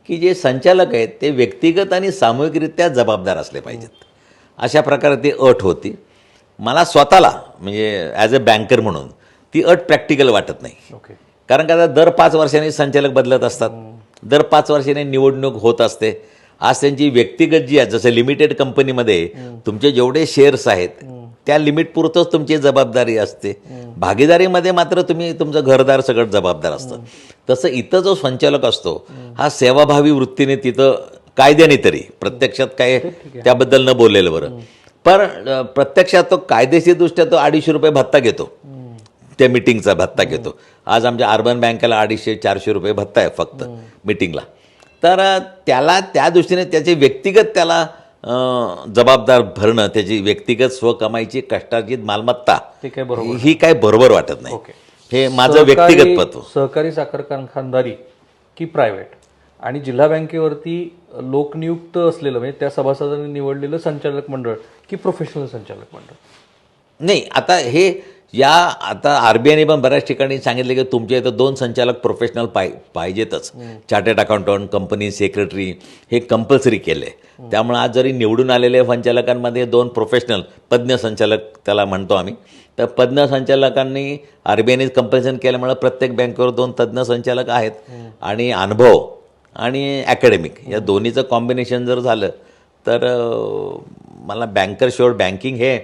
[SPEAKER 2] की जे संचालक आहेत ते व्यक्तिगत आणि सामूहिकरित्या जबाबदार असले पाहिजेत. अशा प्रकारे ती अट होती. मला स्वतःला म्हणजे ॲज अ बँकर म्हणून ती अट प्रॅक्टिकल वाटत नाही. कारण का दर 5 वर्षांनी संचालक बदलत असतात, दर 5 वर्षांनी निवडणूक होत असते. आज त्यांची व्यक्तिगत जी आहे, जसं लिमिटेड कंपनीमध्ये तुमचे जेवढे शेअर्स आहेत त्या लिमिट पुरतच तुमची जबाबदारी असते. भागीदारीमध्ये मात्र तुम्ही तुमचं घरदार सगळं जबाबदार असतं. तसं इथं जो संचालक असतो हा सेवाभावी वृत्तीने तिथं कायद्याने तरी, प्रत्यक्षात काय त्याबद्दल न बोललेलं बरं, पण प्रत्यक्षात तो कायदेशीरदृष्ट्या तो 250 रुपये भत्ता घेतो, त्या मिटिंगचा भत्ता घेतो. आज आमच्या अर्बन बँकेला 250-400 रुपये भत्ता आहे फक्त मिटिंगला. तर त्याला त्या दृष्टीने त्याचे व्यक्तिगत त्याला जबाबदार भरणं, त्याची व्यक्तिगत स्वकमाईची कष्टाची मालमत्ता
[SPEAKER 1] ते काय बरोबर
[SPEAKER 2] ही काय बरोबर वाटत नाही.
[SPEAKER 1] ओके.
[SPEAKER 2] हे माझं व्यक्तिगत मत.
[SPEAKER 1] सहकारी साखर कारखानदारी की प्रायव्हेट आणि जिल्हा बँकेवरती लोकनियुक्त असलेलं म्हणजे त्या सभासदांनी निवडलेलं संचालक मंडळ की प्रोफेशनल संचालक मंडळ?
[SPEAKER 2] नाही, आता हे आता आरबीआयने पण बऱ्याच ठिकाणी सांगितले की तुमच्या इथं 2 संचालक प्रोफेशनल पाहिजेतच. चार्टर्ड अकाउंटंट, कंपनी सेक्रेटरी हे कंपल्सरी केले. त्यामुळे आज जरी निवडून आलेल्या संचालकांमध्ये 2 प्रोफेशनल तज्ज्ञ संचालक त्याला म्हणतो आम्ही, तर तज्ज्ञ संचालकांनी आरबीआयने कंपल्सन केल्यामुळे प्रत्येक बँकेवर 2 तज्ज्ञ संचालक आहेत. आणि अनुभव आणि अकॅडमिक या दोन्हीचं कॉम्बिनेशन जर झालं तर मला बँकर शुअर बँकिंग हे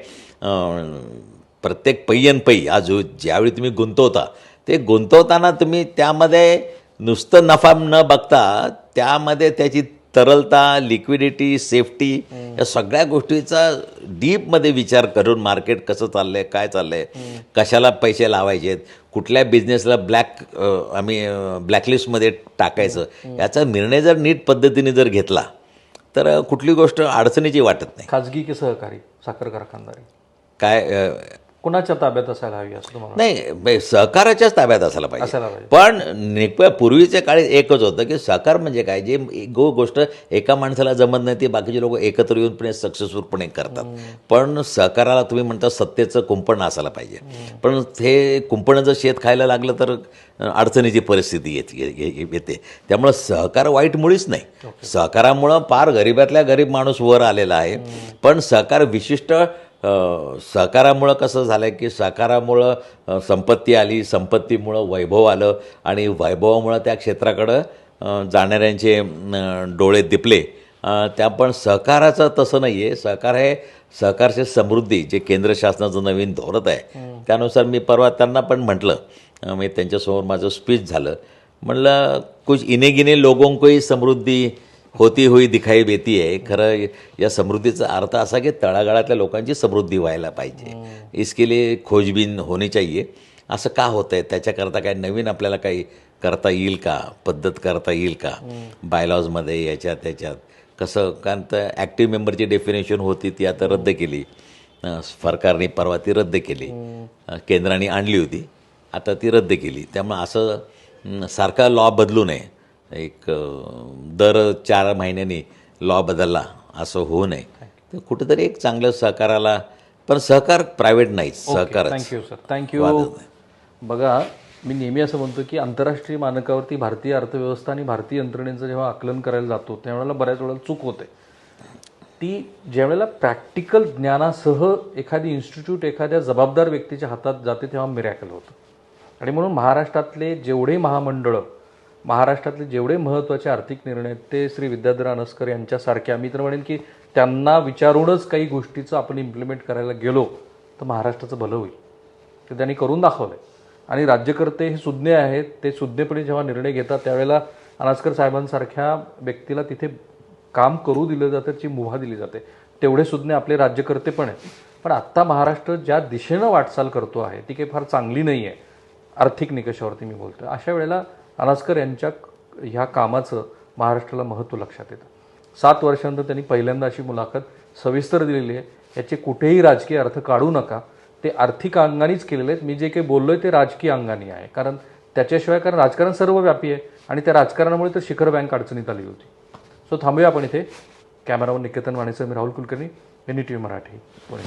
[SPEAKER 2] प्रत्येक पै आज ज्यावेळी तुम्ही गुंतवता ते गुंतवताना तुम्ही त्यामध्ये नुसतं नफा न बघता त्यामध्ये त्याची तरलता, लिक्विडिटी, सेफ्टी या सगळ्या गोष्टीचा डीपमध्ये विचार करून मार्केट कसं चाललंय, काय चाललंय, कशाला पैसे लावायचे आहेत, कुठल्या बिझनेसला ब्लॅकलिस्टमध्ये टाकायचं, याचा निर्णय जर नीट पद्धतीने जर घेतला तर कुठली गोष्ट अडचणीची वाटत नाही.
[SPEAKER 1] खाजगी की सहकारी साखर कारखानदारी
[SPEAKER 2] काय
[SPEAKER 1] कोणाच्या ताब्यात असायला हवी असं तुम्हाला?
[SPEAKER 2] नाही, सहकाराच्याच ताब्यात असायला पाहिजे.
[SPEAKER 1] असायला पाहिजे.
[SPEAKER 2] पण पूर्वीच्या काळी एकच होतं की सहकार म्हणजे काय, जे गोष्ट एका माणसाला जमत नाही ती बाकीचे लोक एकत्र येऊन सक्सेसफुलपणे करतात. पण सहकाराला तुम्ही म्हणता सत्तेचं कुंपण असायला पाहिजे. पण हे कुंपण जर शेत खायला लागलं तर अडचणीची परिस्थिती येते. त्यामुळं सहकार वाईट मुळीच नाही. सहकारामुळं फार गरीबातल्या गरीब माणूस वर आलेला आहे. पण सहकार विशिष्ट सहकारामुळं कसं झालं की सहकारामुळं संपत्ती आली, संपत्तीमुळं वैभव आलं आणि वैभवामुळं त्या क्षेत्राकडं जाणाऱ्यांचे डोळे दिपले. त्या पण सहकाराचं तसं नाही आहे. सहकार हे सहकारची समृद्धी जे केंद्र शासनाचं नवीन धोरण आहे त्यानुसार मी परवा त्यांना पण म्हटलं, मी त्यांच्यासमोर माझं स्पीच झालं, म्हणलं कुछ इने गिने लोगों को ही समृद्धी होती हुई दिखाई देती आहे. खरं या समृद्धीचा अर्थ असा की तळागाळातल्या लोकांची समृद्धी व्हायला पाहिजे. इसके लिए खोजबीन होनी चाहिए. असं का होतं आहे, त्याच्याकरता काय नवीन आपल्याला काही करता येईल का, पद्धत करता येईल का, बायलॉजमध्ये याच्यात त्याच्यात कसं, कारण तर ॲक्टिव्ह मेंबरची डेफिनेशन होती ती आता रद्द केली सरकारने, परवा ती रद्द केली. केंद्राने आणली होती, आता ती रद्द केली. त्यामुळे असं सारखा लॉ बदलू नये. एक दर 4 महिन्यांनी लॉ बदलला असं होऊ नये. तर कुठेतरी एक चांगलं सहकाराला, पण सहकार प्रायव्हेट नाही, सहकार.
[SPEAKER 1] Thank you sir, thank you. बघा, मी नेहमी असं म्हणतो की आंतरराष्ट्रीय मानकावरती भारतीय अर्थव्यवस्था आणि भारतीय यंत्रणेचं जेव्हा आकलन करायला जातो त्यावेळेला बऱ्याच वेळेला चूक होते. ती ज्यावेळेला प्रॅक्टिकल ज्ञानासह एखादी इन्स्टिट्यूट एखाद्या जबाबदार व्यक्तीच्या हातात जाते तेव्हा मिरॅकल होतं. आणि म्हणून महाराष्ट्रातले जेवढे महामंडळं, महाराष्ट्रातले जेवढे महत्त्वाचे आर्थिक निर्णय ते श्री विद्याधर अनसकर यांच्यासारख्या, मी तर म्हणेन की त्यांना विचारूनच काही गोष्टीचं आपण इम्प्लिमेंट करायला गेलो तर महाराष्ट्राचं भलं होईल. ते त्यांनी करून दाखवलं आहे. आणि राज्यकर्ते हे सुज्ञ आहेत. ते सुज्ञपणे जेव्हा निर्णय घेतात त्यावेळेला अनसकर साहेबांसारख्या व्यक्तीला तिथे काम करू दिलं जातं, त्याची मुभा दिली जाते. तेवढे सुज्ञ आपले राज्यकर्ते पण आहेत. पण आत्ता महाराष्ट्र ज्या दिशेनं वाटचाल करतो आहे ती काही फार चांगली नाही आहे, आर्थिक निकषावरती मी बोलतो. अशा वेळेला अनसकर यांच्या ह्या कामाचं महाराष्ट्राला महत्त्व लक्षात येतं. 7 वर्षांनंतर त्यांनी पहिल्यांदा अशी मुलाखत सविस्तर दिलेली आहे. याचे कुठेही राजकीय अर्थ काढू नका. ते आर्थिक अंगानेच केलेले आहेत. मी जे काही बोललो आहे ते राजकीय अंगाने आहे. कारण राजकारण सर्वव्यापी आहे आणि त्या राजकारणामुळे तर शिखर बँक अडचणीत आली होती. सो थांबूया आपण इथे. कॅमेरावर निकेतन वाणेसह मी राहुल कुलकर्णी, NDTV मराठी, पुणे.